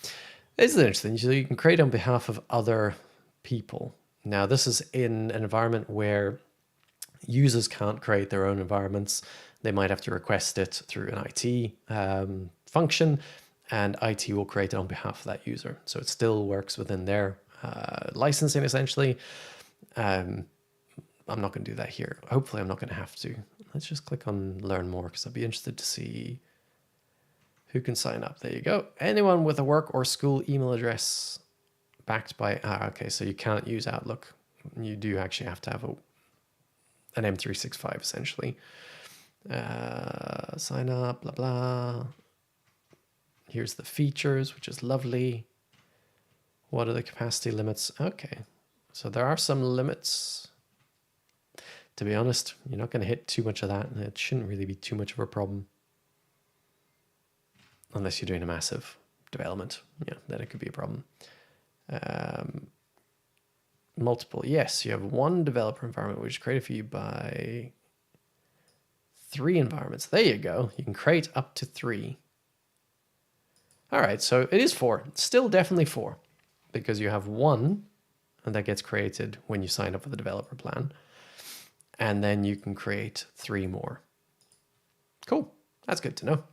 This is interesting. So you can create on behalf of other people. Now, this is in an environment where users can't create their own environments. They might have to request it through an IT function, and IT will create it on behalf of that user. So it still works within their licensing, essentially. I'm not going to do that here. Hopefully I'm not going to have to. Let's just click on learn more, because I'd be interested to see who can sign up. There you go. Anyone with a work or school email address backed by... okay, so you can't use Outlook. You do actually have to have an M365, essentially. Sign up, blah, blah. Here's the features, which is lovely. What are the capacity limits? Okay, so there are some limits. To be honest, you're not going to hit too much of that, and it shouldn't really be too much of a problem. Unless you're doing a massive development. Yeah, then it could be a problem. Multiple. Yes, you have one developer environment, which is created for you by 3 environments. There you go. You can create up to 3. All right, so it is 4. It's still definitely 4. Because you have 1, and that gets created when you sign up for the developer plan. And then you can create 3 more. Cool. That's good to know.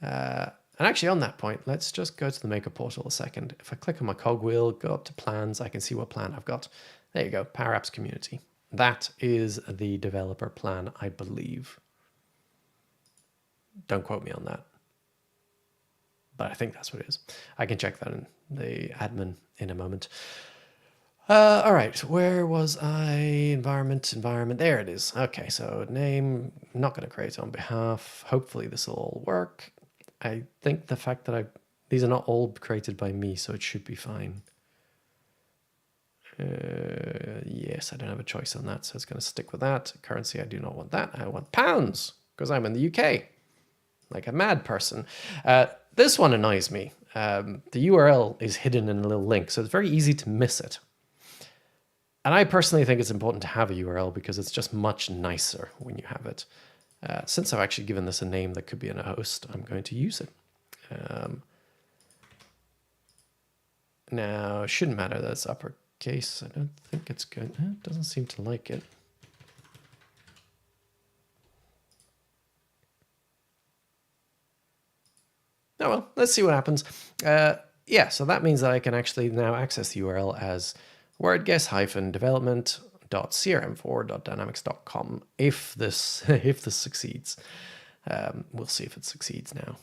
And actually on that point, let's just go to the Maker portal a second. If I click on my cogwheel, go up to plans, I can see what plan I've got. There you go, Power Apps Community. That is the developer plan, I believe. Don't quote me on that. But I think that's what it is. I can check that in the admin in a moment. All right, where was I? Environment. There it is. Okay, so name, I'm not going to create on behalf. Hopefully this will all work. I think the fact that these are not all created by me, so it should be fine. Yes, I don't have a choice on that, so it's going to stick with that. Currency, I do not want that. I want pounds, because I'm in the UK. Like a mad person. This one annoys me. The URL is hidden in a little link, so it's very easy to miss it. And I personally think it's important to have a URL because it's just much nicer when you have it. Since I've actually given this a name that could be in a host, I'm going to use it. Now, it shouldn't matter that it's uppercase. I don't think it's good. It doesn't seem to like it. Oh well, let's see what happens. Yeah, so that means that I can actually now access the URL as wordguess-development.crm4.dynamics.com if this if this succeeds. We'll see if it succeeds now.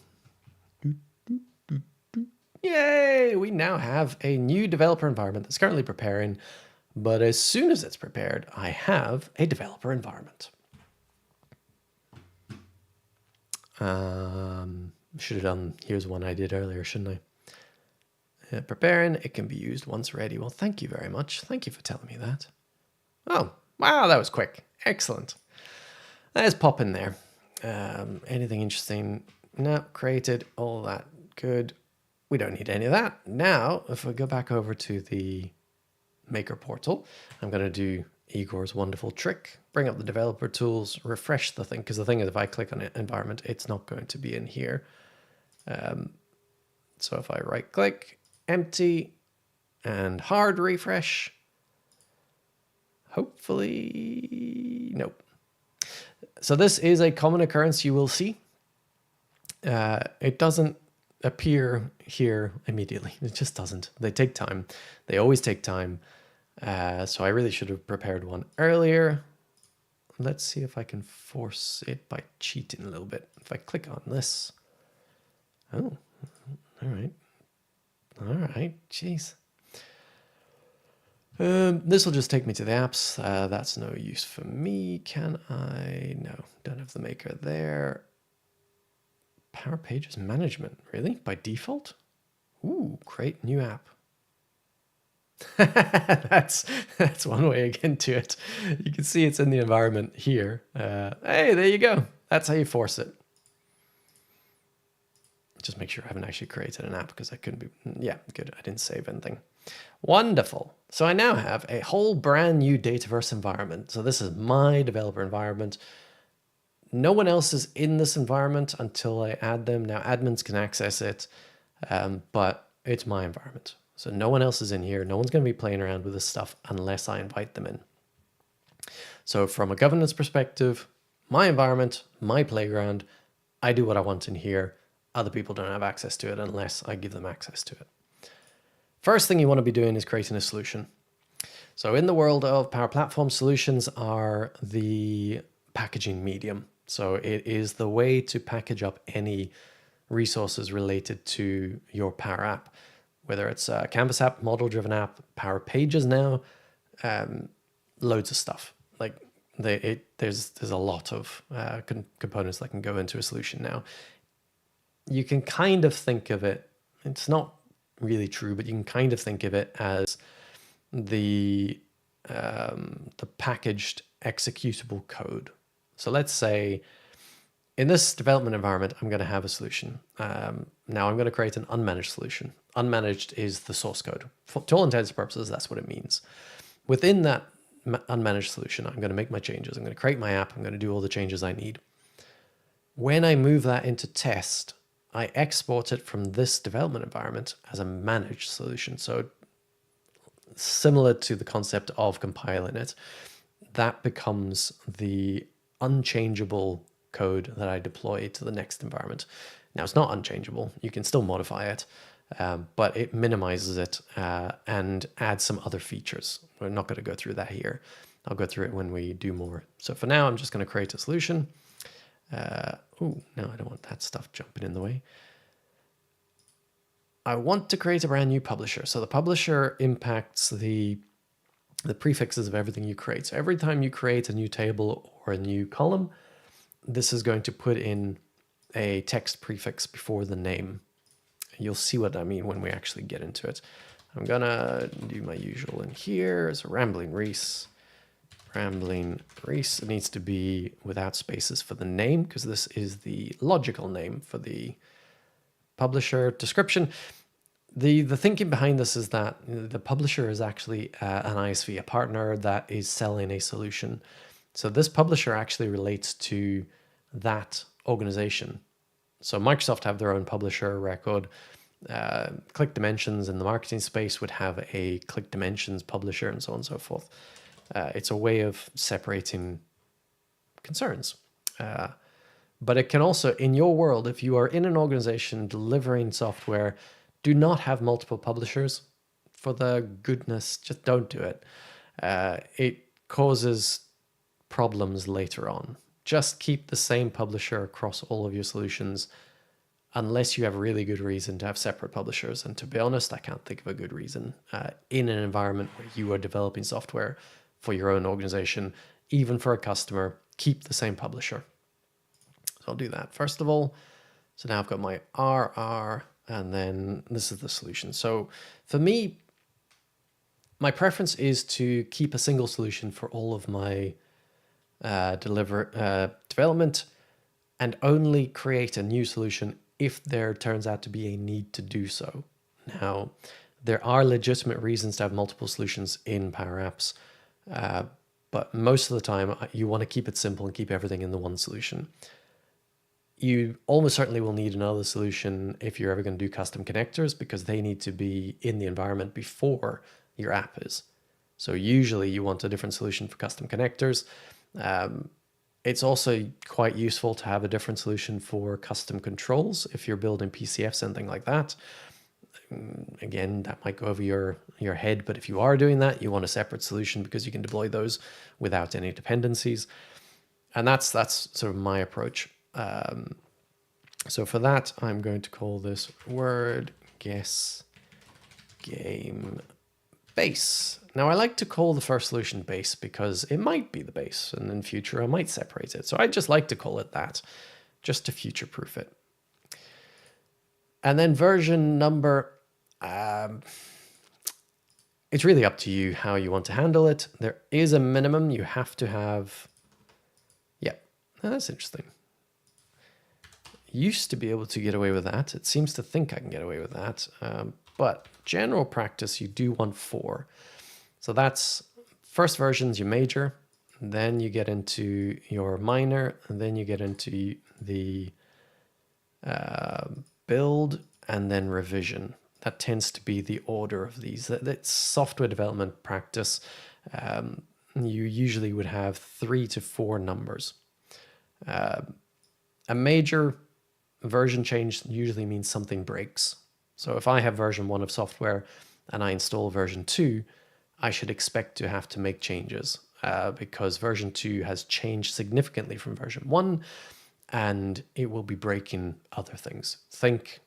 Yay! We now have a new developer environment that's currently preparing, but as soon as it's prepared, I have a developer environment. Should have done, here's one I did earlier, shouldn't I? Preparing, it can be used once ready. Well, thank you very much. Thank you for telling me that. Oh, wow, that was quick. Excellent. Let's pop in there. Anything interesting? No, created, all that good. We don't need any of that. Now, if I go back over to the Maker portal, I'm going to do Igor's wonderful trick, bring up the developer tools, refresh the thing, because the thing is if I click on environment, it's not going to be in here. So if I right click, empty, and hard refresh, hopefully, nope. So this is a common occurrence you will see. It doesn't appear here immediately. It just doesn't. They take time. They always take time. So I really should have prepared one earlier. Let's see if I can force it by cheating a little bit. If I click on this. Oh, all right. All right, jeez. This will just take me to the apps. That's no use for me. Can I? No, don't have the maker there. Power Pages Management, really? By default? Ooh, create new app. that's one way to get into it. You can see it's in the environment here. Hey, there you go. That's how you force it. Just make sure I haven't actually created an app because I couldn't be... Yeah, good. I didn't save anything. Wonderful. So I now have a whole brand new Dataverse environment. So this is my developer environment. No one else is in this environment until I add them. Now admins can access it, but it's my environment. So no one else is in here. No one's going to be playing around with this stuff unless I invite them in. So from a governance perspective, my environment, my playground, I do what I want in here. Other people don't have access to it unless I give them access to it. First thing you want to be doing is creating a solution. So in the world of Power Platform, solutions are the packaging medium. So it is the way to package up any resources related to your Power App, whether it's a Canvas app, model-driven app, Power Pages now, loads of stuff. Like there's a lot of components that can go into a solution now. You can kind of think of it, it's not really true, but you can kind of think of it as the packaged executable code. So let's say in this development environment, I'm going to have a solution. Now I'm going to create an unmanaged solution. Unmanaged is the source code. To all intents and purposes, that's what it means. Within that unmanaged solution, I'm going to make my changes. I'm going to create my app. I'm going to do all the changes I need. When I move that into test, I export it from this development environment as a managed solution. So similar to the concept of compiling it, that becomes the unchangeable code that I deploy to the next environment. Now it's not unchangeable. You can still modify it, but it minimizes it and adds some other features. We're not going to go through that here. I'll go through it when we do more. So for now, I'm just going to create a solution. Oh, no, I don't want that stuff jumping in the way. I want to create a brand new publisher. So the publisher impacts the prefixes of everything you create. So every time you create a new table or a new column, this is going to put in a text prefix before the name. You'll see what I mean when we actually get into it. I'm gonna do my usual in here. It's a Rambling Reese. Rambling Reese. It needs to be without spaces for the name because this is the logical name for the publisher. Description. The thinking behind this is that the publisher is actually an ISV, a partner that is selling a solution. So this publisher actually relates to that organization. So Microsoft have their own publisher record. Click Dimensions in the marketing space would have a Click Dimensions publisher, and so on and so forth. It's a way of separating concerns. But it can also, in your world, if you are in an organization delivering software, do not have multiple publishers. For the goodness, just don't do it. It causes problems later on. Just keep the same publisher across all of your solutions, unless you have a really good reason to have separate publishers. And to be honest, I can't think of a good reason in an environment where you are developing software for your own organization, even for a customer, keep the same publisher. So I'll do that first of all. So now I've got my RR, and then this is the solution. So for me, my preference is to keep a single solution for all of my development, and only create a new solution if there turns out to be a need to do so. Now, there are legitimate reasons to have multiple solutions in Power Apps, but most of the time you want to keep it simple and keep everything in the one solution. You almost certainly will need another solution if you're ever going to do custom connectors, because they need to be in the environment before your app is. So usually you want a different solution for custom connectors. It's also quite useful to have a different solution for custom controls if you're building PCF, something like that. Again, that might go over your head, but if you are doing that, you want a separate solution because you can deploy those without any dependencies. And that's sort of my approach. So for that, I'm going to call this word guess game base. Now, I like to call the first solution base because it might be the base, and in future I might separate it. So I just like to call it that, just to future-proof it. And then version number, it's really up to you how you want to handle it. There is a minimum you have to have. Yeah, that's interesting. Used to be able to get away with that. It seems to think I can get away with that. But general practice, you do want 4. So that's first version's your major, then you get into your minor, and then you get into the build, and then revision. That tends to be the order of these. That's software development practice. You usually would have 3 to 4 numbers. A major version change usually means something breaks. So if I have version 1 of software and I install version 2, I should expect to have to make changes because version 2 has changed significantly from version 1, and it will be breaking other things. Think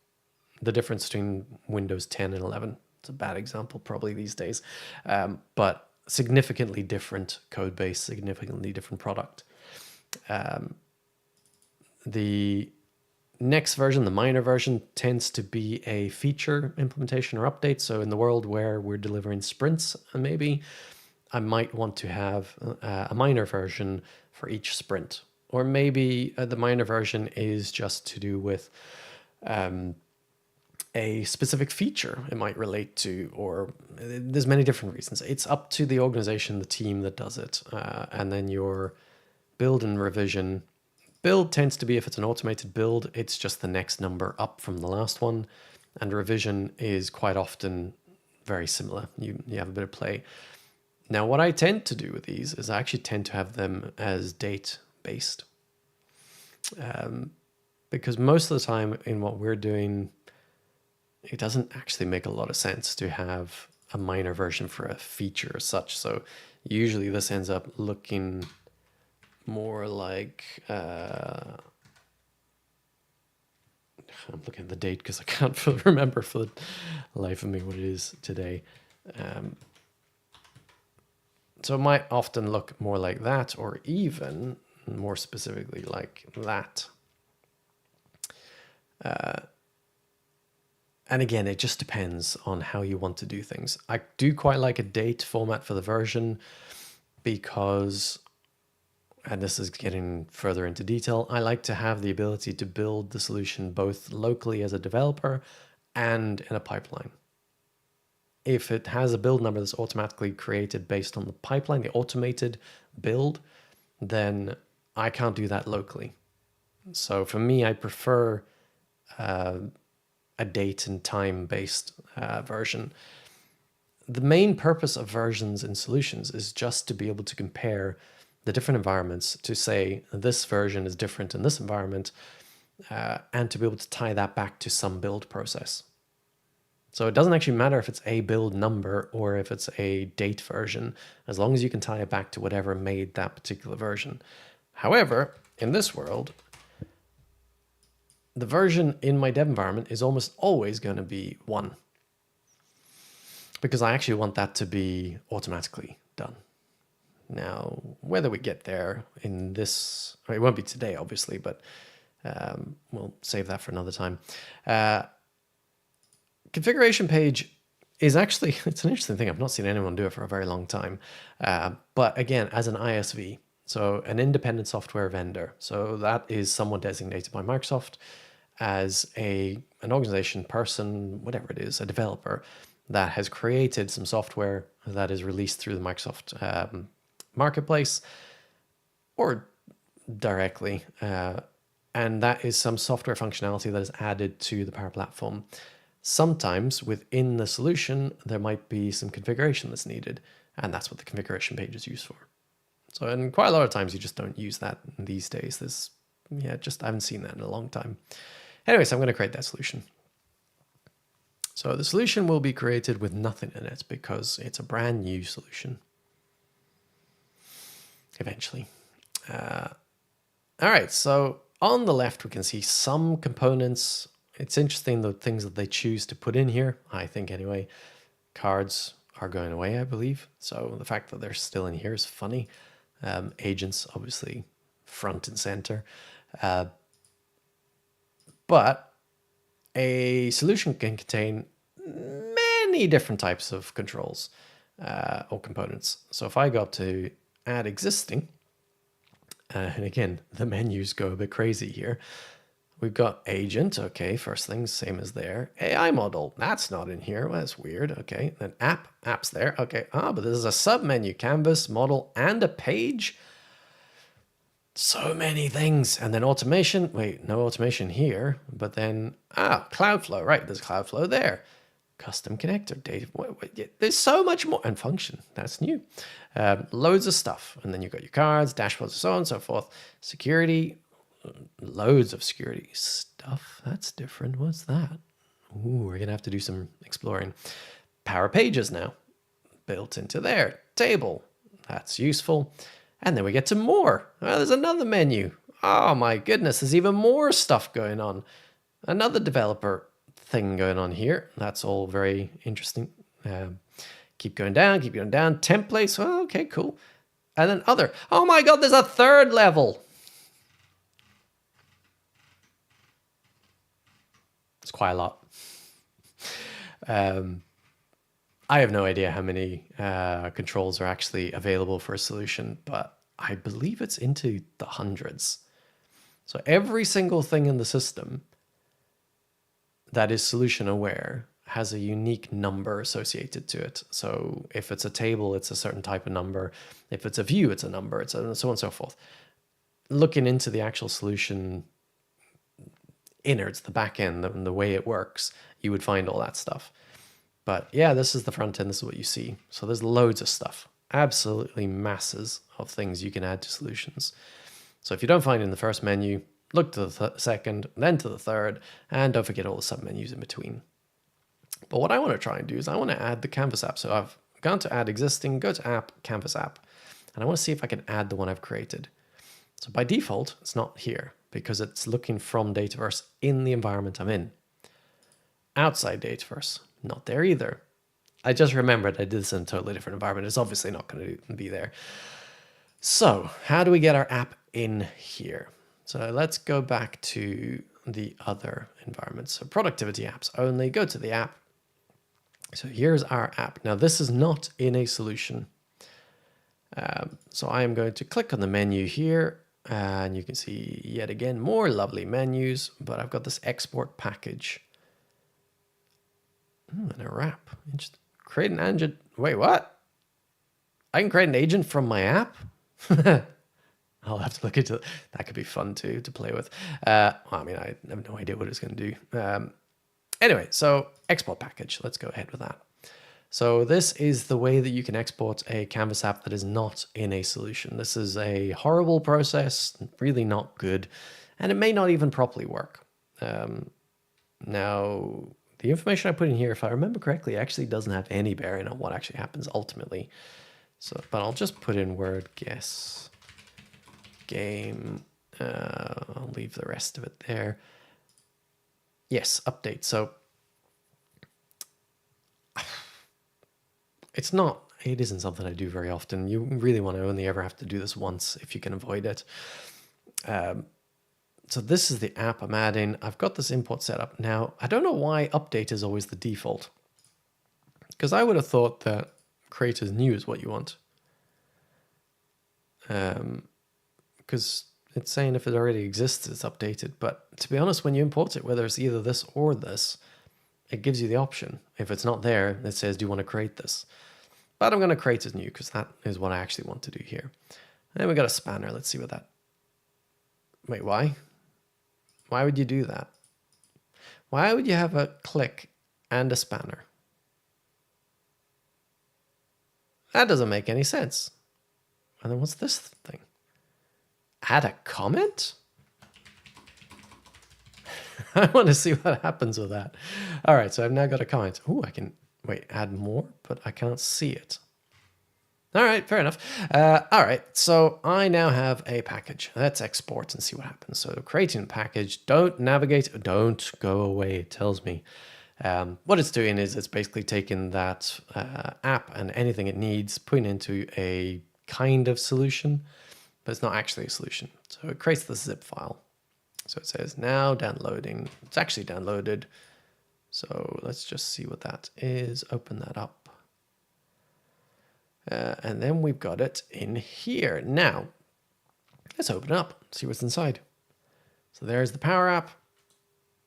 the difference between Windows 10 and 11. It's a bad example probably these days, but significantly different code base, significantly different product. The next version, the minor version, tends to be a feature implementation or update. So in the world where we're delivering sprints, maybe I might want to have a minor version for each sprint. Or maybe the minor version is just to do with a specific feature it might relate to, or there's many different reasons. It's up to the organization, the team that does it. And then your build and revision. Build tends to be, if it's an automated build, it's just the next number up from the last one. And revision is quite often very similar. You have a bit of play. Now, what I tend to do with these is I actually tend to have them as date-based. Because most of the time in what we're doing, it doesn't actually make a lot of sense to have a minor version for a feature as such. So usually this ends up looking more like I'm looking at the date because I can't remember for the life of me what it is today. So it might often look more like that, or even more specifically like that. And again, it just depends on how you want to do things. I do quite like a date format for the version because, and this is getting further into detail, I like to have the ability to build the solution both locally as a developer and in a pipeline. If it has a build number that's automatically created based on the pipeline, the automated build, then I can't do that locally. So for me, I prefer a date and time based version. The main purpose of versions in solutions is just to be able to compare the different environments to say this version is different in this environment, and to be able to tie that back to some build process. So it doesn't actually matter if it's a build number or if it's a date version, as long as you can tie it back to whatever made that particular version. However, in this world, the version in my dev environment is almost always going to be 1, because I actually want that to be automatically done. Now, whether we get there in this, it won't be today, obviously, but we'll save that for another time. Configuration page is actually, it's an interesting thing. I've not seen anyone do it for a very long time. But again, as an ISV, so an independent software vendor. So that is someone designated by Microsoft as an organization, person, whatever it is, a developer that has created some software that is released through the Microsoft marketplace or directly. And that is some software functionality that is added to the Power Platform. Sometimes within the solution, there might be some configuration that's needed, and that's what the configuration page is used for. So, and quite a lot of times you just don't use that these days. I haven't seen that in a long time. Anyways, I'm going to create that solution. So the solution will be created with nothing in it because it's a brand new solution. Eventually. All right, so on the left, we can see some components. It's interesting the things that they choose to put in here, I think anyway. Cards are going away, I believe. So the fact that they're still in here is funny. Agents, obviously, front and center. But a solution can contain many different types of controls or components. So if I go up to add existing, and again, the menus go a bit crazy here. We've got agent, okay, first thing, same as there. AI model, that's not in here, well, that's weird, okay. Then app's there, okay. But there's a sub-menu, canvas, model, and a page. So many things. And then automation, wait, no automation here, but then, Cloudflow, right, there's Cloudflow there. Custom connector, data, there's so much more, and function, that's new. Loads of stuff. And then you've got your cards, dashboards, so on and so forth. Security, loads of security stuff. That's different. What's that? Ooh, we're gonna have to do some exploring. Power Pages now, built into there. Table, that's useful. And then we get to more. Well, there's another menu. Oh my goodness, there's even more stuff going on. Another developer thing going on here. That's all very interesting. Keep going down, keep going down. Templates, well, okay, cool. And then other. Oh my God, there's a third level. It's quite a lot. I have no idea how many controls are actually available for a solution, but I believe it's into the hundreds. So every single thing in the system that is solution aware has a unique number associated to it. So if it's a table, it's a certain type of number. If it's a view, it's a number, it's a, so on and so forth. Looking into the actual solution innards, the back end, the way it works, you would find all that stuff. But yeah, this is the front end. This is what you see. So there's loads of stuff, absolutely masses of things you can add to solutions. So if you don't find it in the first menu, look to the second, then to the third, and don't forget all the submenus in between. But what I want to try and do is I want to add the Canvas app. So I've gone to add existing, go to app, Canvas app, and I want to see if I can add the one I've created. So by default, it's not here because it's looking from Dataverse in the environment I'm in. Outside Dataverse, not there either. I just remembered I did this in a totally different environment. It's obviously not going to be there. So how do we get our app in here? So let's go back to the other environments. So productivity apps only, go to the app. So here's our app. Now this is not in a solution. So I am going to click on the menu here and you can see yet again, more lovely menus, but I've got this export package. And a wrap. Create an agent. Wait, what? I can create an agent from my app? I'll have to look into that. Could be fun to play with. I mean, I have no idea what it's going to do. Anyway, so export package. Let's go ahead with that. So this is the way that you can export a Canvas app that is not in a solution. This is a horrible process, really not good, and it may not even properly work. Now, the information I put in here, if I remember correctly, actually doesn't have any bearing on what actually happens ultimately. So, but I'll just put in word guess game. I'll leave the rest of it there. Yes, update. So it isn't something I do very often. You really want to only ever have to do this once if you can avoid it. So this is the app I'm adding. I've got this import set up. Now, I don't know why update is always the default, because I would have thought that create as new is what you want. Because it's saying if it already exists, it's updated. But to be honest, when you import it, whether it's either this or this, it gives you the option. If it's not there, it says, do you want to create this? But I'm going to create as new because that is what I actually want to do here. And then we got a spanner. Let's see what that... Wait, why? Why would you do that? Why would you have a click and a spanner? That doesn't make any sense. And then what's this thing? Add a comment? I want to see what happens with that. All right, so I've now got a comment. Oh, I can, wait, add more, but I can't see it. All right, fair enough. All right, so I now have a package. Let's export and see what happens. So creating a package, don't navigate, don't go away, it tells me. What it's doing is it's basically taking that app and anything it needs, putting into a kind of solution, but it's not actually a solution. So it creates the zip file. So it says now downloading. It's actually downloaded. So let's just see what that is. Open that up. And then we've got it in here. Now, let's open it up, see what's inside. So there's the Power App.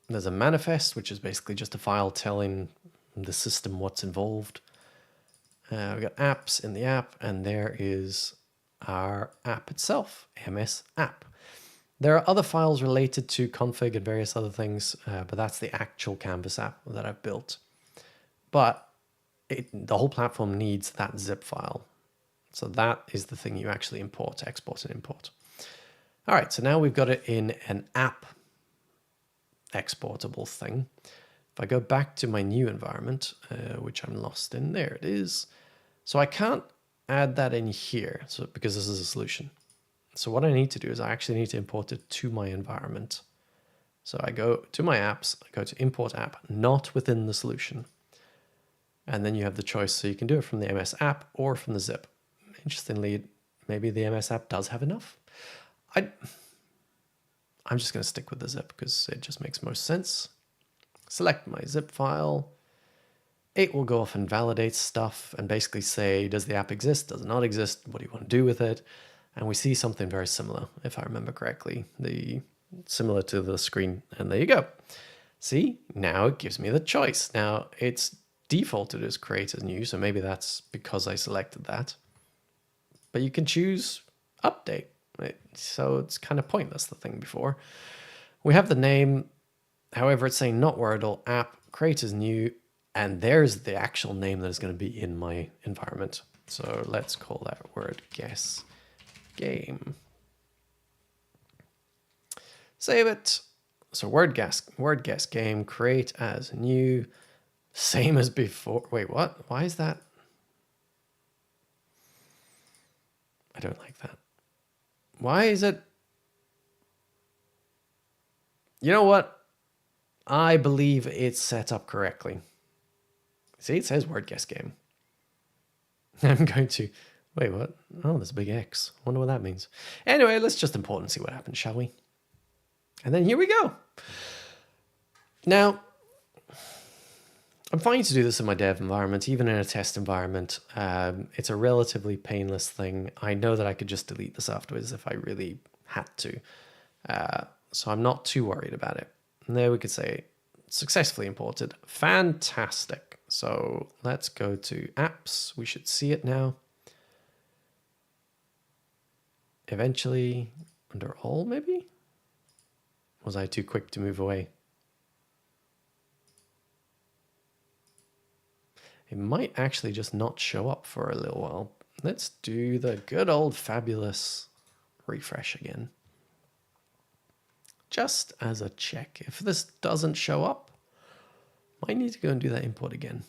There's a manifest, which is basically just a file telling the system what's involved. We've got apps in the app, and there is our app itself, MS App. There are other files related to config and various other things, but that's the actual Canvas app that I've built. But the whole platform needs that zip file. So that is the thing you actually import, export, and import. All right, so now we've got it in an app exportable thing. If I go back to my new environment, which I'm lost in, there it is. So I can't add that in here, so because this is a solution. So what I need to do is I actually need to import it to my environment. So I go to my apps, I go to import app, not within the solution. And then you have the choice. So you can do it from the MS app or from the zip. Interestingly, maybe the MS app does have enough. I'm just going to stick with the zip because it just makes most sense. Select my zip file. It will go off and validate stuff and basically say, does the app exist? Does it not exist? What do you want to do with it? And we see something very similar, if I remember correctly, similar to the screen. And there you go. See, now it gives me the choice. Now it's defaulted as create as new, so maybe that's because I selected that. But you can choose update. Right? So it's kind of pointless, the thing before. We have the name, however, it's saying not Wordle, app, create as new, and there's the actual name that is going to be in my environment. So let's call that word guess game. Save it. So word guess game, create as new, same as before. Wait, what? Why is that? I don't like that. Why is it? You know what? I believe it's set up correctly. See, it says word guess game. I'm going to, wait, what? Oh, there's a big X. I wonder what that means. Anyway, let's just import and see what happens, shall we? And then here we go. Now, I'm fine to do this in my dev environment, even in a test environment. It's a relatively painless thing. I know that I could just delete this afterwards if I really had to. So I'm not too worried about it. And there we could say successfully imported. Fantastic. So let's go to apps. We should see it now. eventually under all, maybe? Was I too quick to move away? It might actually just not show up for a little while. Let's do the good old fabulous refresh again. Just as a check. If this doesn't show up, might need to go and do that import again.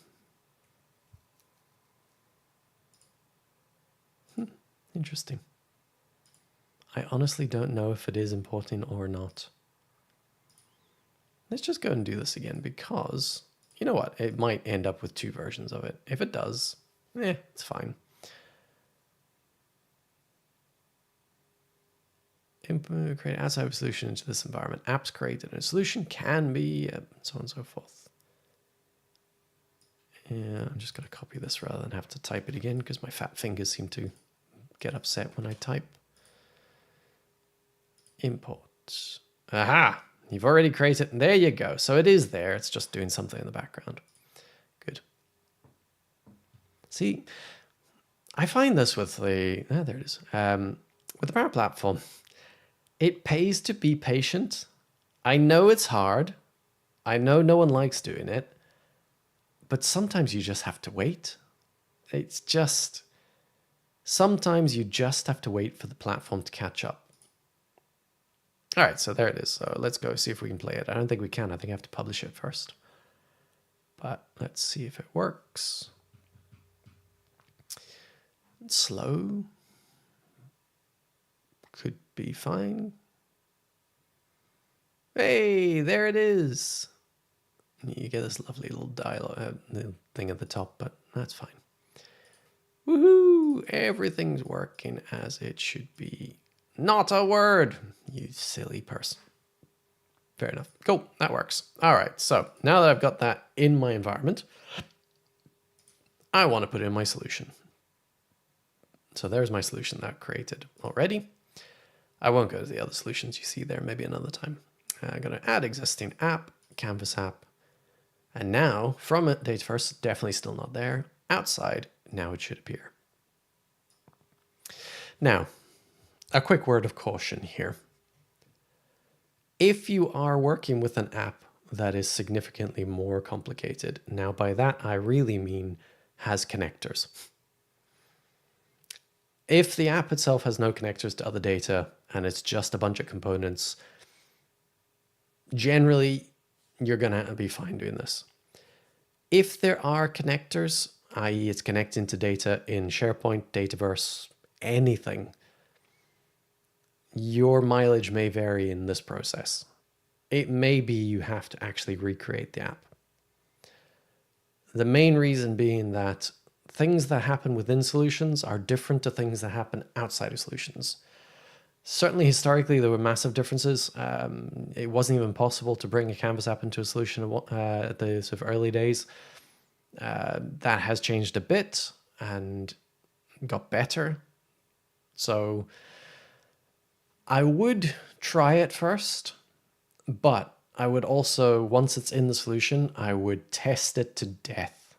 Interesting. I honestly don't know if it is importing or not. Let's just go and do this again because, you know what, it might end up with two versions of it. If it does, it's fine. Create outside of a solution into this environment. Apps created in a solution can be so on and so forth. Yeah, I'm just going to copy this rather than have to type it again because my fat fingers seem to get upset when I type. Import. Aha! You've already created it. There you go. So it is there. It's just doing something in the background. Good. See, I find this with the... there it is. With the Power Platform, it pays to be patient. I know it's hard. I know no one likes doing it. But sometimes you just have to wait. It's just... Sometimes you just have to wait for the platform to catch up. All right, so there it is. So let's go see if we can play it. I don't think we can. I think I have to publish it first. But let's see if it works. It's slow. Could be fine. Hey, there it is. You get this lovely little dialogue thing at the top, but that's fine. Woohoo! Everything's working as it should be. Not a word, you silly person. Fair enough. Cool, that works. All right, so now that I've got that in my environment, I want to put in my solution. So there's my solution that I've created already. I won't go to the other solutions you see there, maybe another time. I'm going to add existing app, Canvas app. And now, from it, data first, definitely still not there. Outside, now it should appear. Now, a quick word of caution here. If you are working with an app that is significantly more complicated, now by that I really mean has connectors. If the app itself has no connectors to other data and it's just a bunch of components, generally you're going to be fine doing this. If there are connectors, i.e. it's connecting to data in SharePoint, Dataverse, anything, your mileage may vary in this process. It may be you have to actually recreate the app. The main reason being that things that happen within solutions are different to things that happen outside of solutions. Certainly historically, there were massive differences. It wasn't even possible to bring a Canvas app into a solution at the sort of early days. That has changed a bit and got better. So I would try it first, but I would also, once it's in the solution, I would test it to death.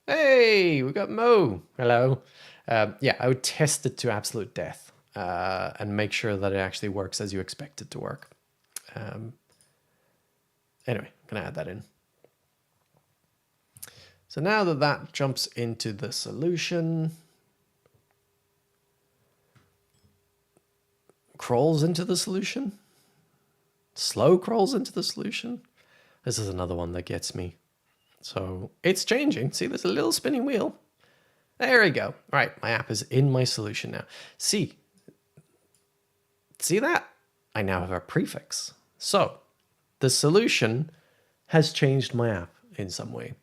Hey, we got Mo. Hello. Yeah, I would test it to absolute death and make sure that it actually works as you expect it to work. Anyway, I'm going to add that in. So now that that jumps into the solution, crawls into the solution, slow crawls into the solution. This is another one that gets me. So it's changing. See, there's a little spinning wheel. There we go. All right, my app is in my solution now. See that? I now have a prefix. So the solution has changed my app in some way.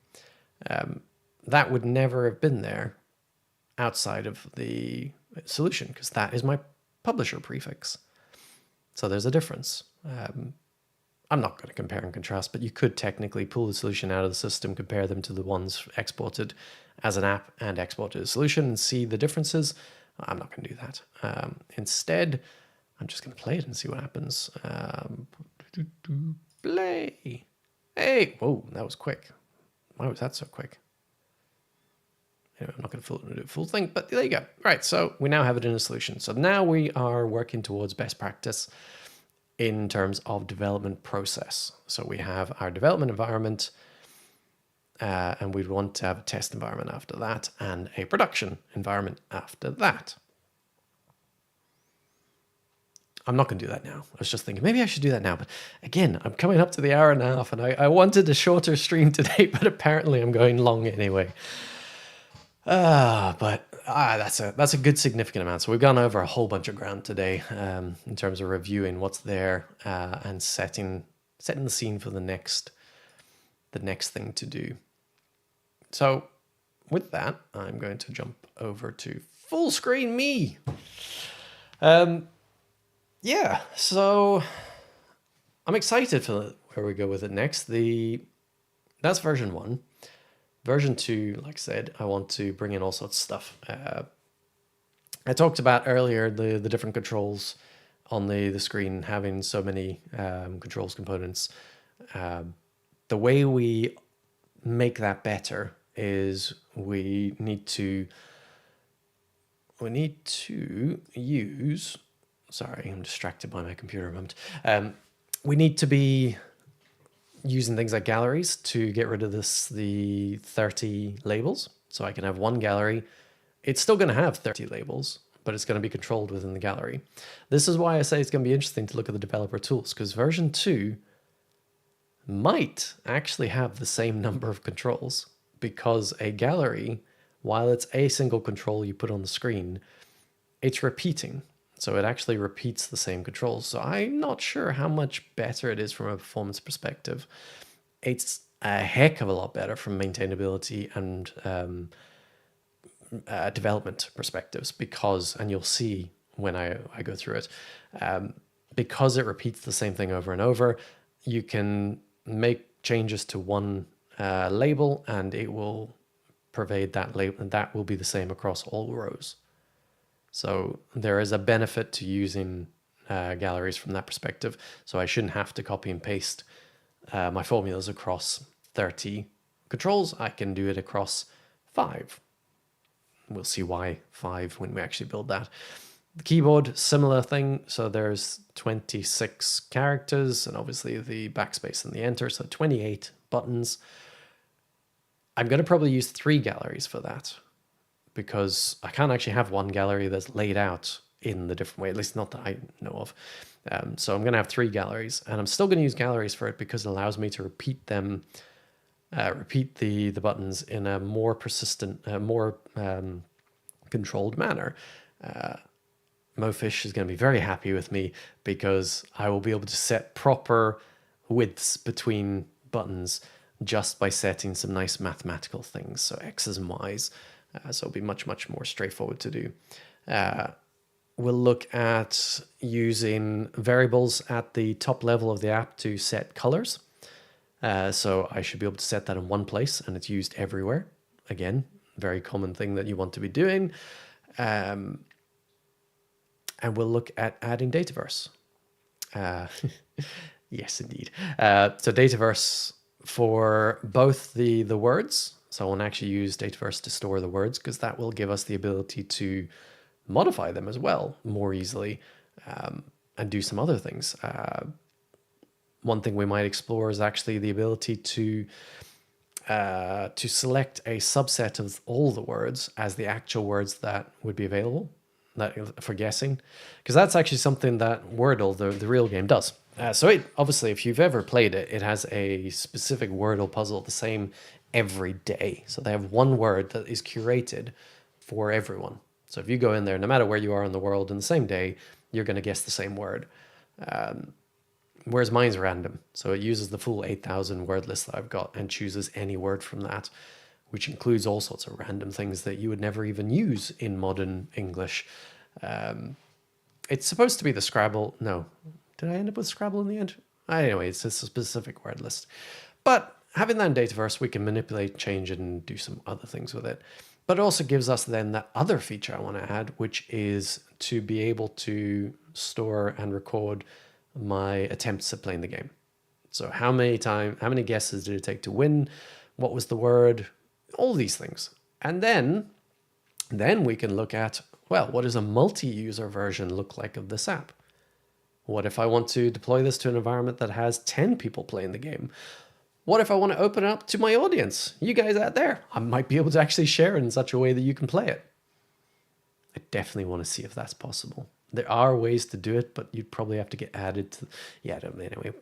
That would never have been there outside of the solution because that is my publisher prefix. So there's a difference. I'm not going to compare and contrast, but you could technically pull the solution out of the system, compare them to the ones exported as an app and exported as a solution and see the differences. I'm not going to do that. Instead, I'm just going to play it and see what happens. Play. Hey, whoa, that was quick. Why was that so quick? Anyway, I'm not going to do the full thing, but there you go. Right, so we now have it in a solution. So now we are working towards best practice in terms of development process. So we have our development environment, and we'd want to have a test environment after that and a production environment after that. I'm not going to do that now. I was just thinking maybe I should do that now. But again, I'm coming up to the hour and a half, and I wanted a shorter stream today, but apparently I'm going long anyway. That's a good significant amount. So we've gone over a whole bunch of ground today in terms of reviewing what's there and setting the scene for the next thing to do. So with that, I'm going to jump over to full screen me. Yeah, so I'm excited for where we go with it next. That's version 1. Version 2, like I said, I want to bring in all sorts of stuff. I talked about earlier the different controls on the screen, having so many controls components. The way we make that better is we need to use... Sorry, I'm distracted by my computer a moment. We need to be using things like galleries to get rid of the 30 labels. So I can have one gallery. It's still going to have 30 labels, but it's going to be controlled within the gallery. This is why I say it's going to be interesting to look at the developer tools, because version 2 might actually have the same number of controls, because a gallery, while it's a single control you put on the screen, it's repeating. So it actually repeats the same controls. So I'm not sure how much better it is from a performance perspective. It's a heck of a lot better from maintainability and development perspectives, because, and you'll see when I go through it, because it repeats the same thing over and over, you can make changes to one label and it will pervade that label, and that will be the same across all rows. So there is a benefit to using galleries from that perspective. So I shouldn't have to copy and paste my formulas across 30 controls. I can do it across 5. We'll see why 5 when we actually build that. The keyboard, similar thing. So there's 26 characters and obviously the backspace and the enter. So 28 buttons. I'm going to probably use 3 galleries for that, because I can't actually have one gallery that's laid out in the different way, at least not that I know of. So I'm going to have 3 galleries, and I'm still going to use galleries for it because it allows me to repeat them, repeat the buttons in a more persistent, more controlled manner. MoFish is going to be very happy with me because I will be able to set proper widths between buttons just by setting some nice mathematical things, so X's and Y's. So it'll be much, much more straightforward to do. We'll look at using variables at the top level of the app to set colors. So I should be able to set that in one place and it's used everywhere. Again, very common thing that you want to be doing. And we'll look at adding Dataverse. Yes, indeed. So Dataverse for both the words. So I want to actually use Dataverse to store the words, because that will give us the ability to modify them as well more easily, and do some other things. One thing we might explore is actually the ability to select a subset of all the words as the actual words that would be available for guessing, because that's actually something that Wordle, the real game, does. So it, obviously, if you've ever played it, it has a specific Wordle puzzle the same every day. So they have one word that is curated for everyone. So if you go in there, no matter where you are in the world in the same day, you're going to guess the same word. Whereas mine's random. So it uses the full 8,000 word list that I've got and chooses any word from that, which includes all sorts of random things that you would never even use in modern English. It's supposed to be the Scrabble. No. Did I end up with Scrabble in the end? Anyway, it's a specific word list. But having that in Dataverse, we can manipulate, change it, and do some other things with it. But it also gives us then that other feature I want to add, which is to be able to store and record my attempts at playing the game. So how many guesses did it take to win? What was the word? All these things. And then we can look at, well, what does a multi-user version look like of this app? What if I want to deploy this to an environment that has 10 people playing the game? What if I want to open it up to my audience? You guys out there, I might be able to actually share it in such a way that you can play it. I definitely want to see if that's possible. There are ways to do it, but you'd probably have to get added to, yeah, anyway.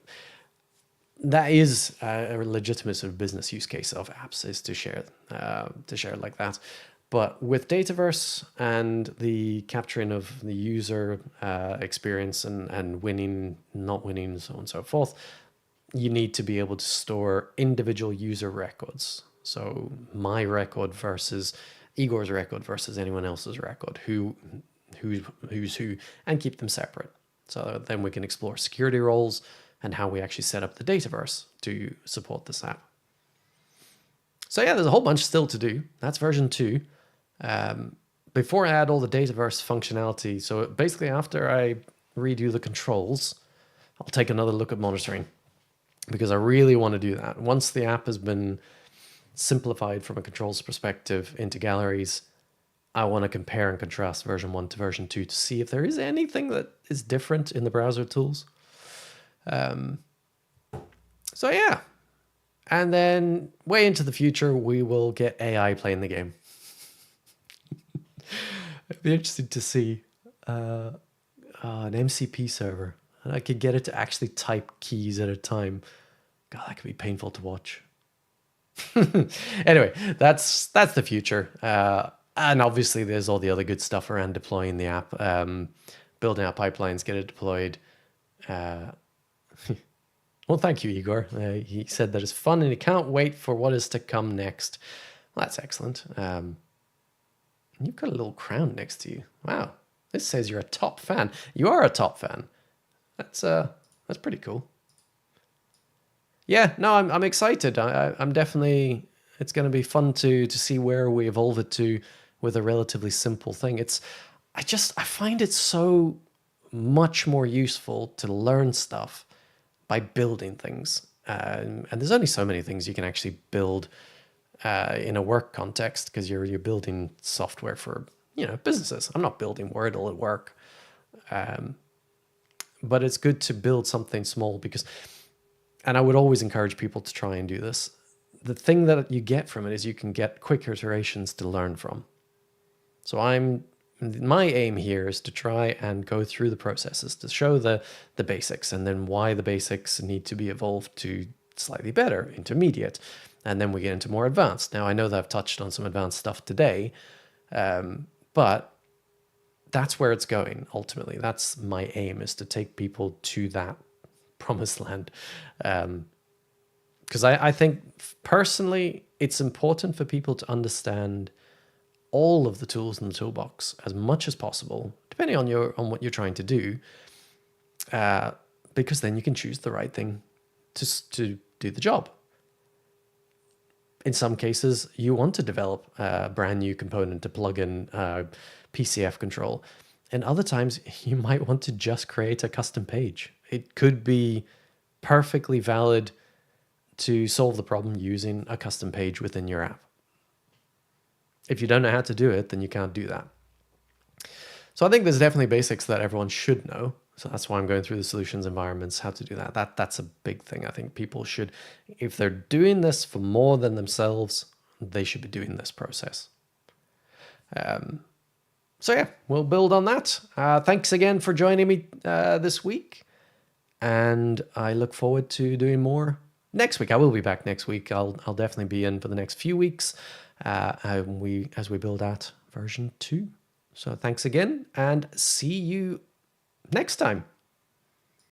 That is a legitimate sort of business use case of apps, is to share like that. But with Dataverse and the capturing of the user experience and winning, not winning, so on and so forth, you need to be able to store individual user records. So my record versus Igor's record versus anyone else's record, who's who, and keep them separate. So then we can explore security roles and how we actually set up the Dataverse to support this app. So yeah, there's a whole bunch still to do. That's version 2. Before I add all the Dataverse functionality, so basically after I redo the controls, I'll take another look at monitoring, because I really want to do that. Once the app has been simplified from a controls perspective into galleries, I want to compare and contrast version 1 to version 2 to see if there is anything that is different in the browser tools. So yeah. And then way into the future, we will get AI playing the game. It'd be interesting to see an MCP server. And I could get it to actually type keys at a time. God, that could be painful to watch. Anyway, that's the future. And obviously there's all the other good stuff around deploying the app, building out pipelines, get it deployed. Well, thank you, Igor. He said that it's fun and he can't wait for what is to come next. Well, that's excellent. You've got a little crown next to you. Wow. This says you're a top fan. You are a top fan. That's pretty cool. Yeah, no, I'm excited. I'm definitely, it's going to be fun to see where we evolve it to with a relatively simple thing. I find it so much more useful to learn stuff by building things. And there's only so many things you can actually build in a work context, because you're building software for, businesses. I'm not building Wordle at work. But it's good to build something small because, and I would always encourage people to try and do this. The thing that you get from it is you can get quick iterations to learn from. So my aim here is to try and go through the processes to show the basics, and then why the basics need to be evolved to slightly better, intermediate, and then we get into more advanced. Now, I know that I've touched on some advanced stuff today, but that's where it's going ultimately. That's my aim, is to take people to that promised land. Because I think personally, it's important for people to understand all of the tools in the toolbox as much as possible, depending on what you're trying to do, because then you can choose the right thing to do the job. In some cases, you want to develop a brand new component to plug in PCF control. And other times, you might want to just create a custom page. It could be perfectly valid to solve the problem using a custom page within your app. If you don't know how to do it, then you can't do that. So I think there's definitely basics that everyone should know. So that's why I'm going through the solutions environments, how to do that. That's a big thing. I think people should, if they're doing this for more than themselves, they should be doing this process. So yeah, we'll build on that. Thanks again for joining me this week. And I look forward to doing more next week. I will be back next week. I'll definitely be in for the next few weeks as we build out version 2. So thanks again, and see you next time.